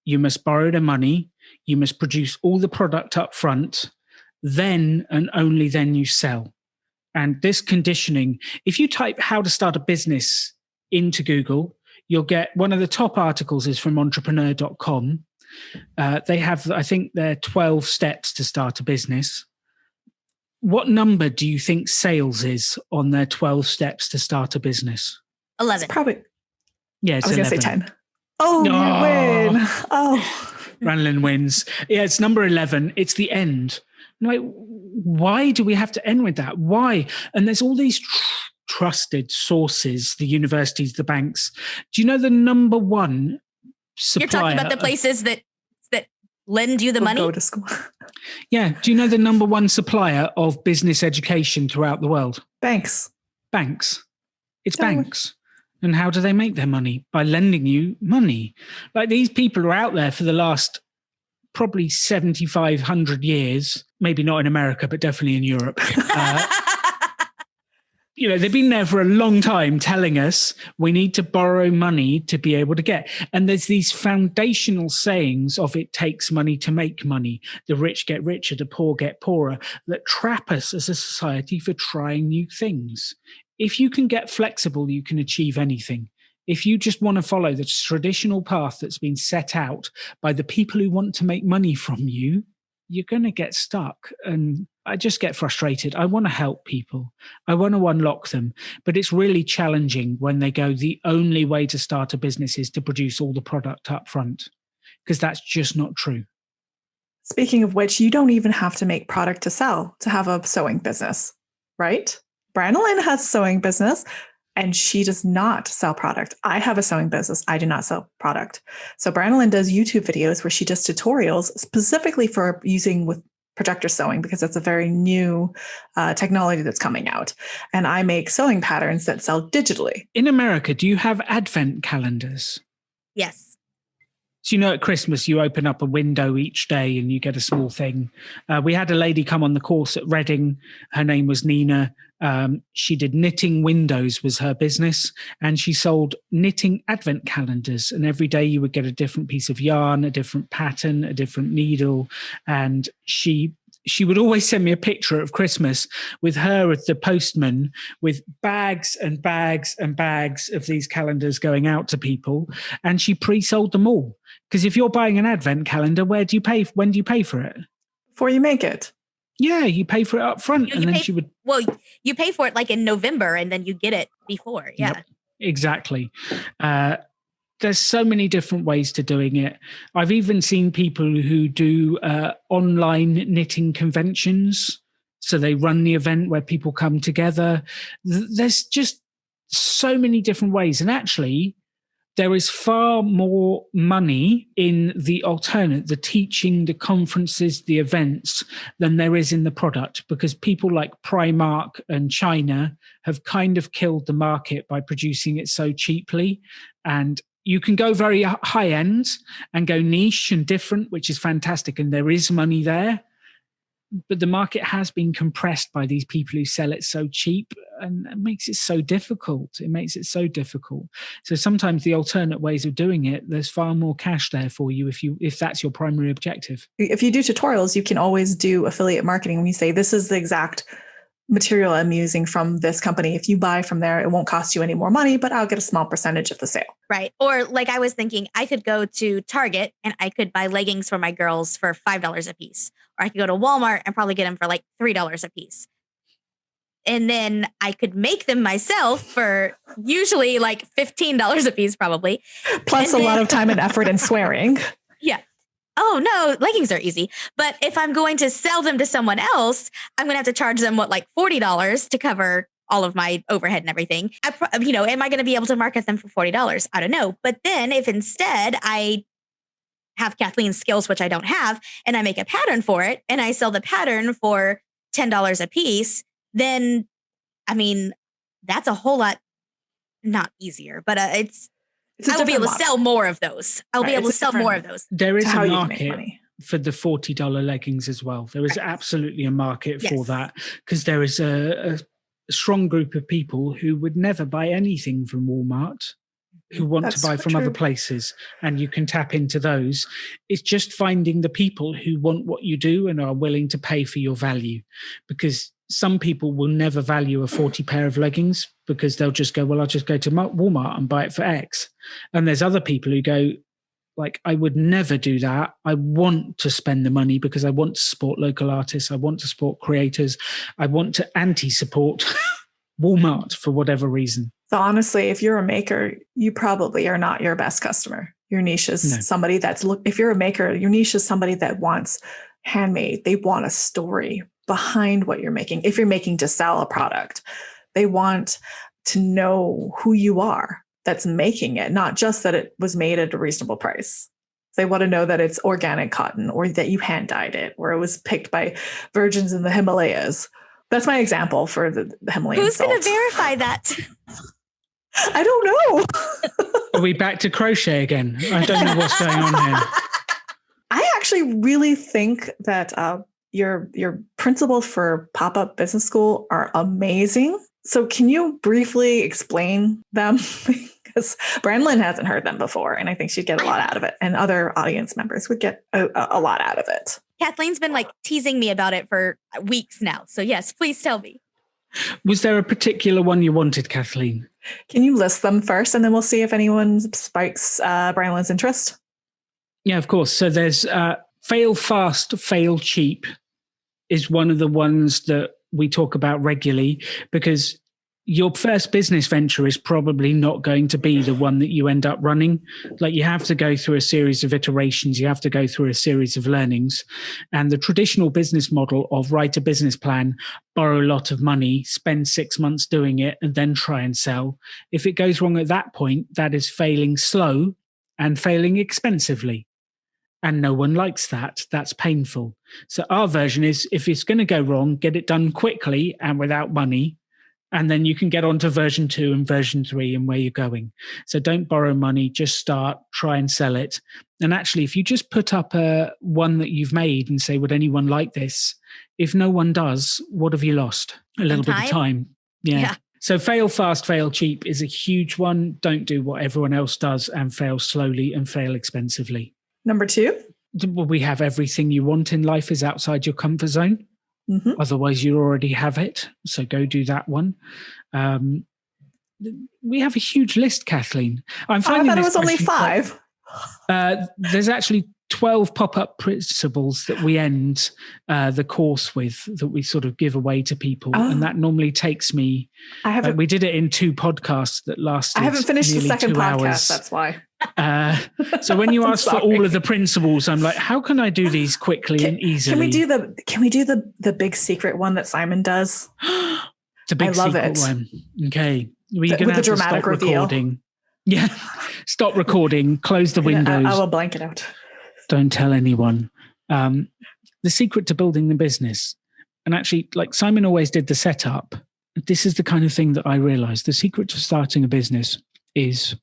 Speaker 1: you must borrow the money, you must produce all the product up front, then and only then you sell. And this conditioning, if you type how to start a business into Google, you'll get one of the top articles is from entrepreneur.com. They have, I think, their 12 steps to start a business. What number do you think sales is on their 12 steps to start a business?
Speaker 3: 11.
Speaker 2: It's probably.
Speaker 1: Yeah, it's
Speaker 2: I was going to say 10. Oh, you win. Oh.
Speaker 1: Branalyn wins. Yeah, it's number 11. It's the end. I'm like, why do we have to end with that? Why? And there's all these trusted sources, the universities, the banks. Do you know the number one supplier?
Speaker 3: You're talking about the places that lend you the money?
Speaker 2: Go to school.
Speaker 1: Yeah. Do you know the number one supplier of business education throughout the world?
Speaker 2: Banks.
Speaker 1: It's banks. And how do they make their money? By lending you money. Like, these people are out there for the last probably 7,500 years, maybe not in America, but definitely in Europe. They've been there for a long time telling us we need to borrow money to be able to get. And there's these foundational sayings of it takes money to make money. The rich get richer, the poor get poorer, that trap us as a society for trying new things. If you can get flexible, you can achieve anything. If you just want to follow the traditional path that's been set out by the people who want to make money from you, you're going to get stuck. And I just get frustrated. I want to help people. I want to unlock them. But it's really challenging when they go, the only way to start a business is to produce all the product up front, because that's just not true.
Speaker 2: Speaking of which, you don't even have to make product to sell to have a sewing business, right? Branalyn has a sewing business and she does not sell product. I have a sewing business. I do not sell product. So Branalyn does YouTube videos where she does tutorials specifically for using with projector sewing, because that's a very new technology that's coming out. And I make sewing patterns that sell digitally.
Speaker 1: In America, do you have advent calendars?
Speaker 3: Yes.
Speaker 1: So, at Christmas, you open up a window each day and you get a small thing. We had a lady come on the course at Reading. Her name was Nina. She did knitting windows was her business, and she sold knitting advent calendars. And every day you would get a different piece of yarn, a different pattern, a different needle. And she would always send me a picture of Christmas with her at the postman with bags and bags and bags of these calendars going out to people. And she pre-sold them all. Because if you're buying an advent calendar, when do you pay for it?
Speaker 2: Before you make it.
Speaker 1: Yeah, you pay for it up front.
Speaker 3: You pay for it like in November and then you get it before. Yeah,
Speaker 1: yep, exactly. There's so many different ways to doing it. I've even seen people who do online knitting conventions. So they run the event where people come together. There's just so many different ways. And actually, there is far more money in the alternate, the teaching, the conferences, the events, than there is in the product, because people like Primark and China have kind of killed the market by producing it so cheaply. And you can go very high end and go niche and different, which is fantastic. And there is money there. But the market has been compressed by these people who sell it so cheap, and it makes it so difficult. So sometimes the alternate ways of doing it, there's far more cash there for you if that's your primary objective.
Speaker 2: If you do tutorials, you can always do affiliate marketing. When you say, this is the exact material I'm using from this company. If you buy from there, it won't cost you any more money, but I'll get a small percentage of the sale.
Speaker 3: Right. Or like I was thinking, I could go to Target and I could buy leggings for my girls for $5 a piece. Or I could go to Walmart and probably get them for like $3 a piece. And then I could make them myself for usually like $15 a piece, probably.
Speaker 2: Plus a lot of time and effort and swearing.
Speaker 3: Yeah. Oh, no, leggings are easy. But if I'm going to sell them to someone else, I'm going to have to charge them like $40 to cover all of my overhead and everything. Am I going to be able to market them for $40? I don't know. But then if instead I have Kathleen's skills, which I don't have, and I make a pattern for it and I sell the pattern for $10 a piece, then, that's a whole lot, not easier, but I will be able to sell more of those. I'll be able to sell more of those.
Speaker 1: There is a market for the $40 leggings as well. There is absolutely a market for that, because there is a strong group of people who would never buy anything from Walmart, who want to buy from other places, and you can tap into those. It's just finding the people who want what you do and are willing to pay for your value, because some people will never value a 40 pair of leggings because they'll just go, well, I'll just go to Walmart and buy it for X. And there's other people who go, like, I would never do that. I want to spend the money because I want to support local artists. I want to support creators. I want to anti-support Walmart for whatever reason.
Speaker 2: So honestly, if you're a maker, you probably are not your best customer. Your niche is somebody if you're a maker, your niche is somebody that wants handmade. They want a story behind what you're making. If you're making to sell a product, they want to know who you are that's making it, not just that it was made at a reasonable price. They want to know that it's organic cotton, or that you hand dyed it, or it was picked by virgins in the Himalayas. That's my example for the Himalayan
Speaker 3: Who's
Speaker 2: salt.
Speaker 3: going to verify that?
Speaker 2: I don't know.
Speaker 1: Are we back to crochet again? I don't know what's going on here.
Speaker 2: I actually really think that your principles for Pop-Up Business School are amazing. So can you briefly explain them? Because Branalyn hasn't heard them before, and I think she'd get a lot out of it, and other audience members would get a lot out of it.
Speaker 3: Kathleen's been teasing me about it for weeks now. So yes, please tell me.
Speaker 1: Was there a particular one you wanted, Kathleen?
Speaker 2: Can you list them first, and then we'll see if anyone spikes Branalyn's interest?
Speaker 1: Yeah, of course. So there's fail fast, fail cheap is one of the ones that we talk about regularly, because your first business venture is probably not going to be the one that you end up running. Like, you have to go through a series of iterations. You have to go through a series of learnings. And the traditional business model of write a business plan, borrow a lot of money, spend 6 months doing it, and then try and sell. If it goes wrong at that point, that is failing slow and failing expensively. And no one likes that. That's painful. So our version is, if it's going to go wrong, get it done quickly and without money. And then you can get on to version 2 and version 3 and where you're going. So don't borrow money, just start, try and sell it. And actually, if you just put up one that you've made and say, would anyone like this? If no one does, what have you lost? A little bit of time. Yeah. So fail fast, fail cheap is a huge one. Don't do what everyone else does and fail slowly and fail expensively.
Speaker 2: Number 2.
Speaker 1: We have everything you want in life is outside your comfort zone.
Speaker 2: Mm-hmm.
Speaker 1: Otherwise, you already have it. So go do that one. We have a huge list, Kathleen.
Speaker 2: I thought it was only 5.
Speaker 1: There's actually 12 pop-up principles that we end the course with, that we sort of give away to people. And that normally takes me... we did it in 2 podcasts that lasted
Speaker 2: I haven't finished the second podcast,
Speaker 1: hours.
Speaker 2: That's why.
Speaker 1: So when you ask for all of the principles, I'm like, how can I do these quickly and easily?
Speaker 2: Can we do the big secret one that Simon does?
Speaker 1: The big
Speaker 2: I love
Speaker 1: secret
Speaker 2: it.
Speaker 1: one. Okay. Well, you're going to have to stop recording. Yeah. Stop recording. Close the windows.
Speaker 2: I will blank it out.
Speaker 1: Don't tell anyone. The secret to building the business. And actually, like Simon always did the setup. This is the kind of thing that I realized. The secret to starting a business is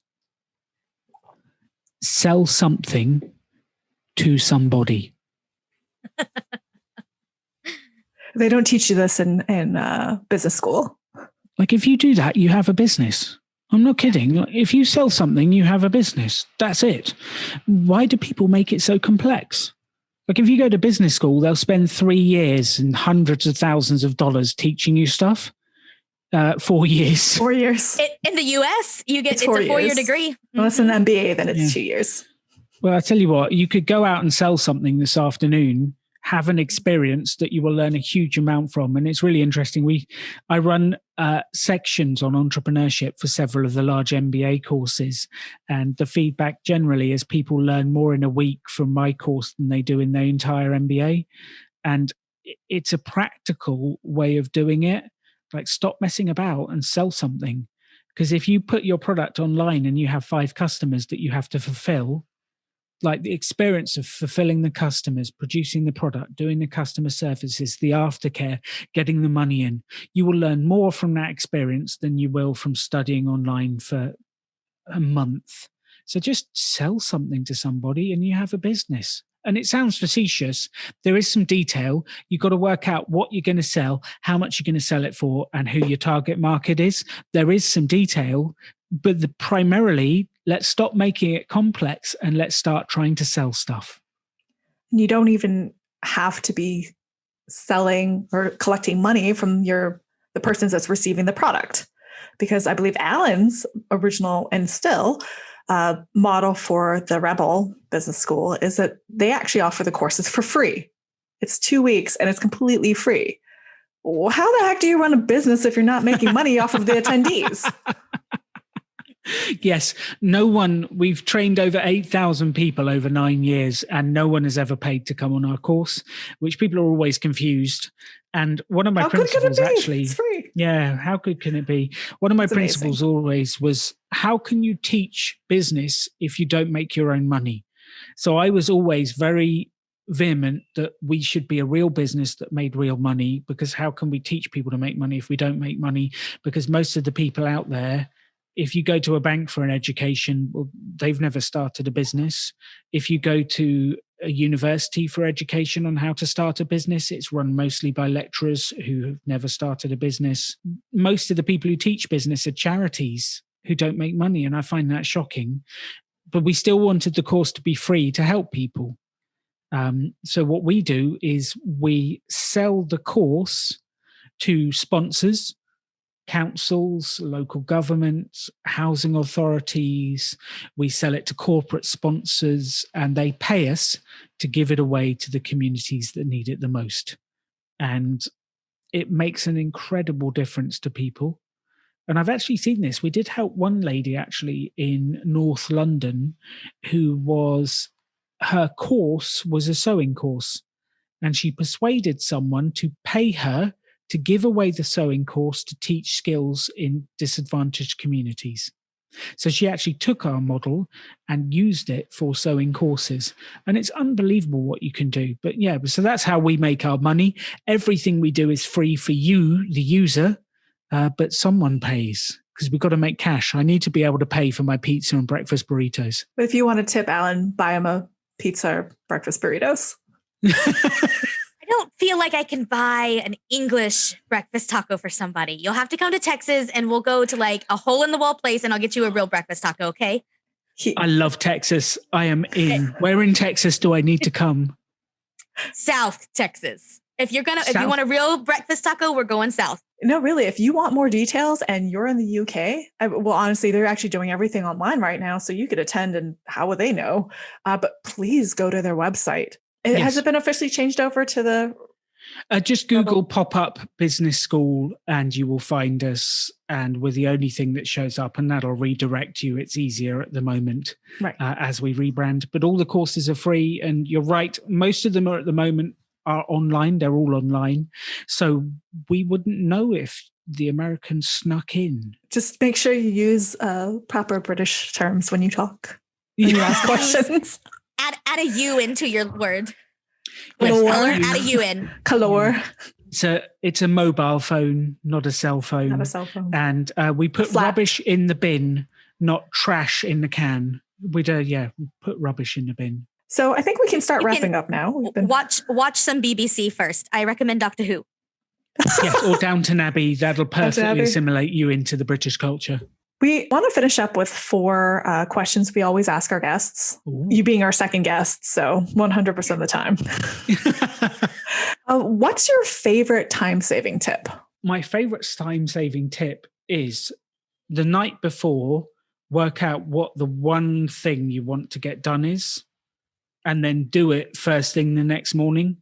Speaker 1: sell something to somebody.
Speaker 2: They don't teach you this in business school.
Speaker 1: Like if you do that, you have a business. I'm not kidding. Like, if you sell something, you have a business. That's it. Why do people make it so complex? Like if you go to business school, they'll spend 3 years and hundreds of thousands of dollars teaching you stuff. 4 years.
Speaker 2: 4 years.
Speaker 3: In the US, it's a 4-year degree.
Speaker 2: Well, it's an MBA, then it's 2 years.
Speaker 1: Well, I tell you what, you could go out and sell something this afternoon, have an experience that you will learn a huge amount from. And it's really interesting. I run sections on entrepreneurship for several of the large MBA courses. And the feedback generally is people learn more in a week from my course than they do in their entire MBA. And it's a practical way of doing it. Like stop messing about and sell something. Because if you put your product online and you have 5 customers that you have to fulfill, like the experience of fulfilling the customers, producing the product, doing the customer services, the aftercare, getting the money in, you will learn more from that experience than you will from studying online for a month. So just sell something to somebody and you have a business. And it sounds facetious. There is some detail. You've got to work out what you're going to sell, how much you're going to sell it for, and who your target market is. There is some detail, but primarily, let's stop making it complex and let's start trying to sell stuff.
Speaker 2: You don't even have to be selling or collecting money from the person that's receiving the product. Because I believe Alan's original and still model for the Rebel Business School is that they actually offer the courses for free. It's 2 weeks and it's completely free. Well, how the heck do you run a business if you're not making money off of the attendees?
Speaker 1: Yes, we've trained over 8,000 people over 9 years and no one has ever paid to come on our course, which people are always confused. And one of my principles actually,
Speaker 2: it's free.
Speaker 1: Yeah, how good can it be? One of my principles always was, how can you teach business if you don't make your own money? So I was always very vehement that we should be a real business that made real money, because how can we teach people to make money if we don't make money? Because most of the people out there, if you go to a bank for an education, well, they've never started a business. If you go to a university for education on how to start a business, it's run mostly by lecturers who have never started a business. Most of the people who teach business are charities who don't make money, and I find that shocking. But we still wanted the course to be free to help people. So what we do is we sell the course to sponsors, councils, local governments, housing authorities. We sell it to corporate sponsors and they pay us to give it away to the communities that need it the most. And it makes an incredible difference to people. And I've actually seen this. We did help one lady actually in North London her course was a sewing course, and she persuaded someone to pay her to give away the sewing course to teach skills in disadvantaged communities. So she actually took our model and used it for sewing courses. And it's unbelievable what you can do. But yeah, so that's how we make our money. Everything we do is free for you, the user, but someone pays, because we've got to make cash. I need to be able to pay for my pizza and breakfast burritos.
Speaker 2: But if you want to tip Alan, buy him a pizza or breakfast burritos.
Speaker 3: I don't feel like I can buy an English breakfast taco for somebody. You'll have to come to Texas and we'll go to like a hole in the wall place and I'll get you a real breakfast taco, okay?
Speaker 1: I love Texas. I am in. Where in Texas do I need to come?
Speaker 3: South Texas. If you want a real breakfast taco, we're going south.
Speaker 2: No, really. If you want more details and you're in the UK, well, honestly, they're actually doing everything online right now. So you could attend and how would they know? But please go to their website. Has it been officially changed over to the...
Speaker 1: just Google pop-up business school and you will find us. And we're the only thing that shows up and that'll redirect you. It's easier at the moment as we rebrand. But all the courses are free. And you're right. Most of them are at the moment are online. They're all online. So we wouldn't know if the Americans snuck in.
Speaker 2: Just make sure you use proper British terms when you talk, when you ask questions.
Speaker 3: Add a U into your word.
Speaker 1: Yes,
Speaker 3: Color, add a U in.
Speaker 2: Color.
Speaker 1: It's a mobile phone, not a cell phone.
Speaker 2: Not a cell phone.
Speaker 1: And we put rubbish in the bin, not trash in the can. We put rubbish in the bin.
Speaker 2: So I think we can start wrapping up now.
Speaker 3: Watch some BBC first. I recommend Doctor Who.
Speaker 1: Yes, or Downton Abbey. That'll perfectly assimilate you into the British culture.
Speaker 2: We want to finish up with 4 questions we always ask our guests. Ooh. You being our second guest, so 100% of the time. What's your favorite time-saving tip?
Speaker 1: My favorite time-saving tip is the night before, work out what the one thing you want to get done is, and then do it first thing the next morning.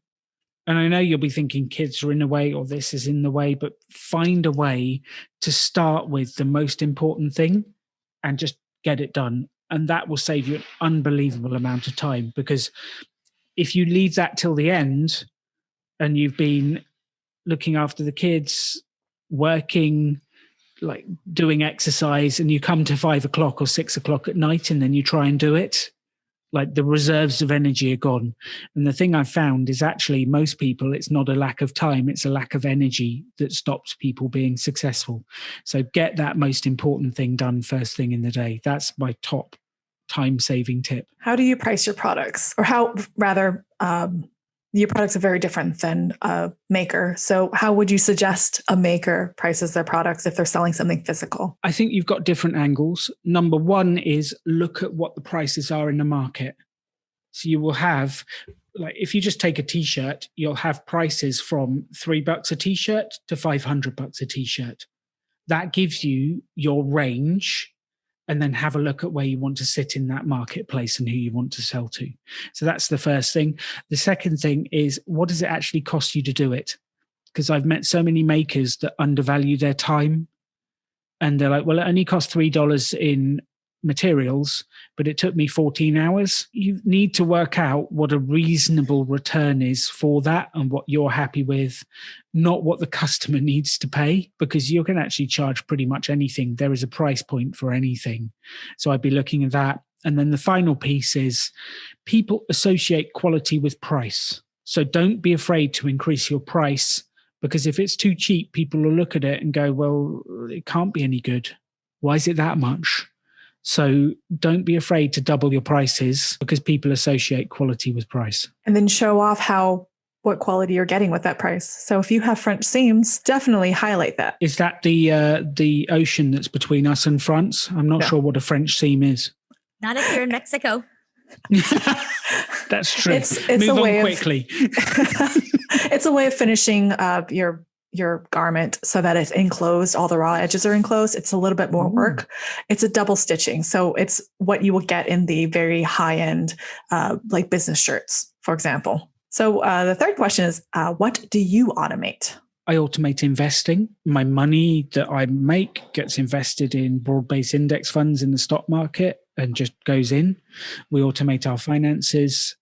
Speaker 1: And I know you'll be thinking kids are in the way or this is in the way, but find a way to start with the most important thing and just get it done. And that will save you an unbelievable amount of time, because if you leave that till the end and you've been looking after the kids, working, like doing exercise, and you come to 5 o'clock or 6 o'clock at night and then you try and do it, like the reserves of energy are gone. And the thing I've found is actually most people, it's not a lack of time, it's a lack of energy that stops people being successful. So get that most important thing done first thing in the day. That's my top time-saving tip.
Speaker 2: How do you price your products? Or how, rather, your products are very different than a maker. So how would you suggest a maker prices their products if they're selling something physical?
Speaker 1: I think you've got different angles. Number one is look at what the prices are in the market. So you will have, like, if you just take a t-shirt, you'll have prices from $3 a t-shirt to $500 a t-shirt. That gives you your range, and then have a look at where you want to sit in that marketplace and who you want to sell to. So that's the first thing. The second thing is, what does it actually cost you to do it? Because I've met so many makers that undervalue their time. And they're like, well, it only cost $3 in materials, but it took me 14 hours. You need to work out what a reasonable return is for that and what you're happy with, not what the customer needs to pay, because you can actually charge pretty much anything. There is a price point for anything. So I'd be looking at that. And then the final piece is people associate quality with price. So don't be afraid to increase your price, because if it's too cheap, people will look at it and go, well, it can't be any good. Why is it that much? So don't be afraid to double your prices, because people associate quality with price.
Speaker 2: And then show off what quality you're getting with that price. So if you have French seams, definitely highlight that.
Speaker 1: Is that the ocean that's between us and France? I'm not sure what a French seam is.
Speaker 3: Not if you're in Mexico.
Speaker 1: That's true.
Speaker 2: It's
Speaker 1: Move on quickly.
Speaker 2: It's a way of finishing your garment so that it's enclosed. All the raw edges are enclosed. It's a little bit more work. It's a double stitching. So it's what you will get in the very high end, like business shirts, for example. So the third question is, what do you automate?
Speaker 1: I automate investing. My money that I make gets invested in broad-based index funds in the stock market and just goes in. We automate our finances.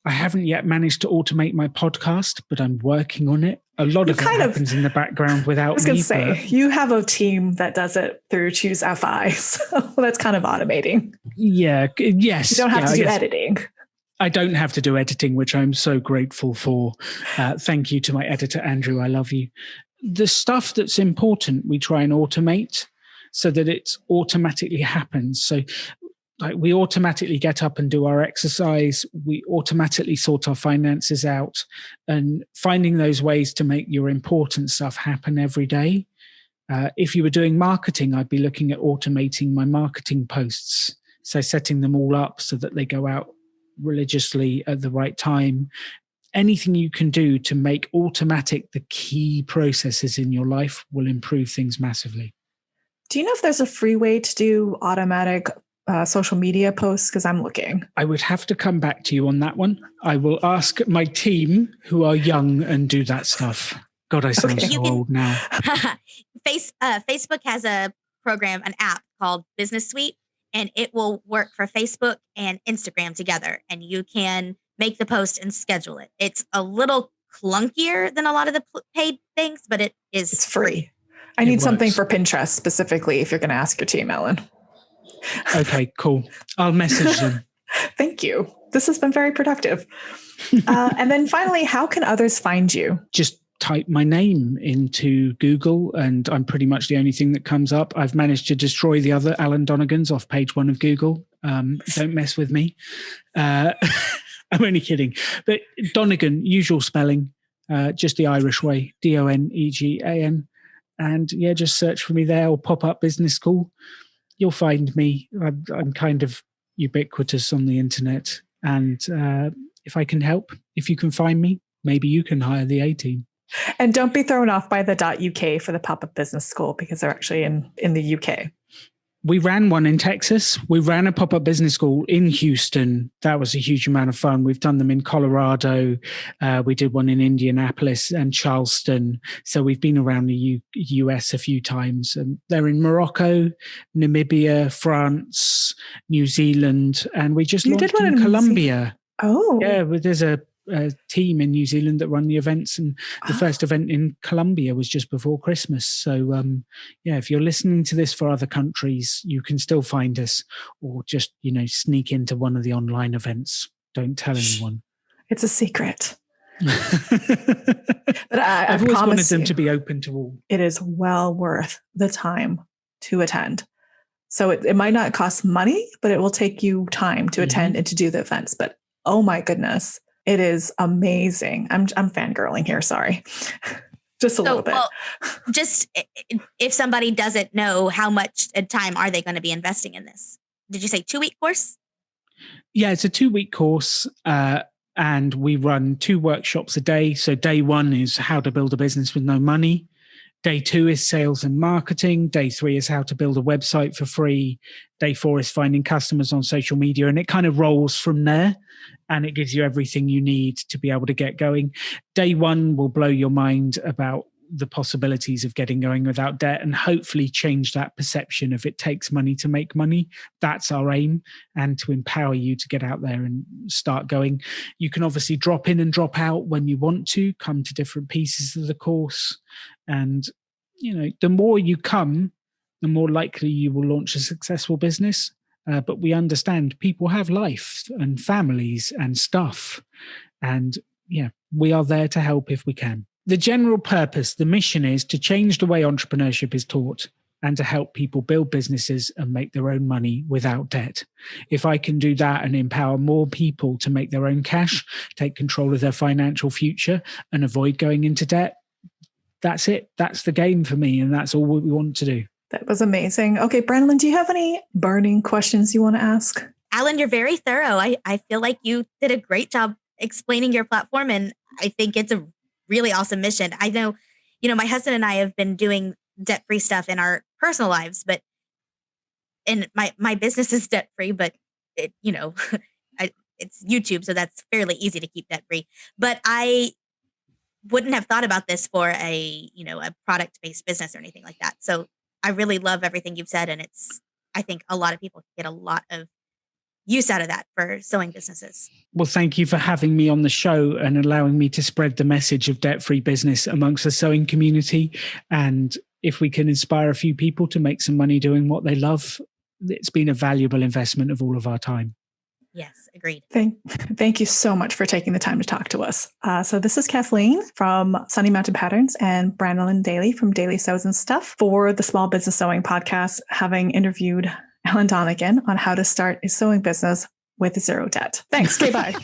Speaker 1: I haven't yet managed to automate my podcast, but I'm working on it. A lot of it happens in the background without me. I was going to say,
Speaker 2: you have a team that does it through Choose FI, so that's kind of automating.
Speaker 1: Yeah, yes.
Speaker 2: You don't have to do editing.
Speaker 1: I don't have to do editing, which I'm so grateful for. Thank you to my editor, Andrew. I love you. The stuff that's important, we try and automate so that it automatically happens. So like we automatically get up and do our exercise. We automatically sort our finances out, and finding those ways to make your important stuff happen every day. If you were doing marketing, I'd be looking at automating my marketing posts. So setting them all up so that they go out religiously at the right time. Anything you can do to make automatic the key processes in your life will improve things massively.
Speaker 2: Do you know if there's a free way to do automatic social media posts? Because I'm looking.
Speaker 1: I would have to come back to you on that one. I will ask my team who are young and do that stuff. God, I sound so old now.
Speaker 3: Facebook has a program, an app called Business Suite, and it will work for Facebook and Instagram together. And you can make the post and schedule it. It's a little clunkier than a lot of the paid things, but
Speaker 2: it's free. I need something for Pinterest specifically if you're going to ask your team, Alan.
Speaker 1: Okay, cool. I'll message them.
Speaker 2: Thank you. This has been very productive. And then finally, how can others find you?
Speaker 1: Just type my name into Google and I'm pretty much the only thing that comes up. I've managed to destroy the other Alan Donegans off page 1 of Google. Don't mess with me. I'm only kidding. But Donegan, usual spelling, just the Irish way, Donegan. And yeah, just search for me there or pop up business school. You'll find me. I'm kind of ubiquitous on the internet. And if I can help, if you can find me, maybe you can hire the A-team.
Speaker 2: And don't be thrown off by the .uk for the pop-up business school because they're actually in the UK.
Speaker 1: We ran one in Texas. We ran a pop-up business school in Houston. That was a huge amount of fun. We've done them in Colorado. We did one in Indianapolis and Charleston. So we've been around the US a few times. And they're in Morocco, Namibia, France, New Zealand. And we just launched in Colombia.
Speaker 2: Oh.
Speaker 1: Yeah, there's a team in New Zealand that run the events, and the first event in Colombia was just before Christmas. So if you're listening to this for other countries, you can still find us, or just sneak into one of the online events. Don't tell anyone.
Speaker 2: It's a secret.
Speaker 1: But I've always wanted them to be open to all.
Speaker 2: It is well worth the time to attend. So it might not cost money, but it will take you time to attend and to do the events. But oh my goodness, it is amazing. I'm fangirling here. Sorry. Just a little bit. Well,
Speaker 3: just if somebody doesn't know, how much time are they going to be investing in this? Did you say 2-week course?
Speaker 1: Yeah, it's a 2-week course. And we run 2 workshops a day. So day 1 is how to build a business with no money. Day 2 is sales and marketing. Day 3 is how to build a website for free. Day 4 is finding customers on social media. And it kind of rolls from there. And it gives you everything you need to be able to get going. Day 1 will blow your mind about the possibilities of getting going without debt and hopefully change that perception of it takes money to make money. That's our aim, and to empower you to get out there and start going. You can obviously drop in and drop out when you want to, come to different pieces of the course. And, the more you come, the more likely you will launch a successful business. But we understand people have life and families and stuff. And we are there to help if we can. The general purpose, the mission is to change the way entrepreneurship is taught and to help people build businesses and make their own money without debt. If I can do that and empower more people to make their own cash, take control of their financial future and avoid going into debt, that's it. That's the game for me. And that's all we want to do.
Speaker 2: That was amazing. Okay, Branalyn, do you have any burning questions you want to ask?
Speaker 3: Alan, you're very thorough. I feel like you did a great job explaining your platform, and I think it's a really awesome mission. I know, my husband and I have been doing debt-free stuff in our personal lives, and my business is debt-free, but it's YouTube, so that's fairly easy to keep debt-free. But I wouldn't have thought about this for a product-based business or anything like that. So I really love everything you've said. And I think a lot of people get a lot of use out of that for sewing businesses.
Speaker 1: Well, thank you for having me on the show and allowing me to spread the message of debt-free business amongst the sewing community. And if we can inspire a few people to make some money doing what they love, it's been a valuable investment of all of our time.
Speaker 3: Yes, agreed.
Speaker 2: Thank you so much for taking the time to talk to us. So this is Cathleen from Sunny Mountain Patterns and Branalyn Dailey from Daily Sews and Stuff for the Small Business Sewing Podcast, having interviewed Alan Donegan on how to start a sewing business with zero debt. Thanks. Okay, bye.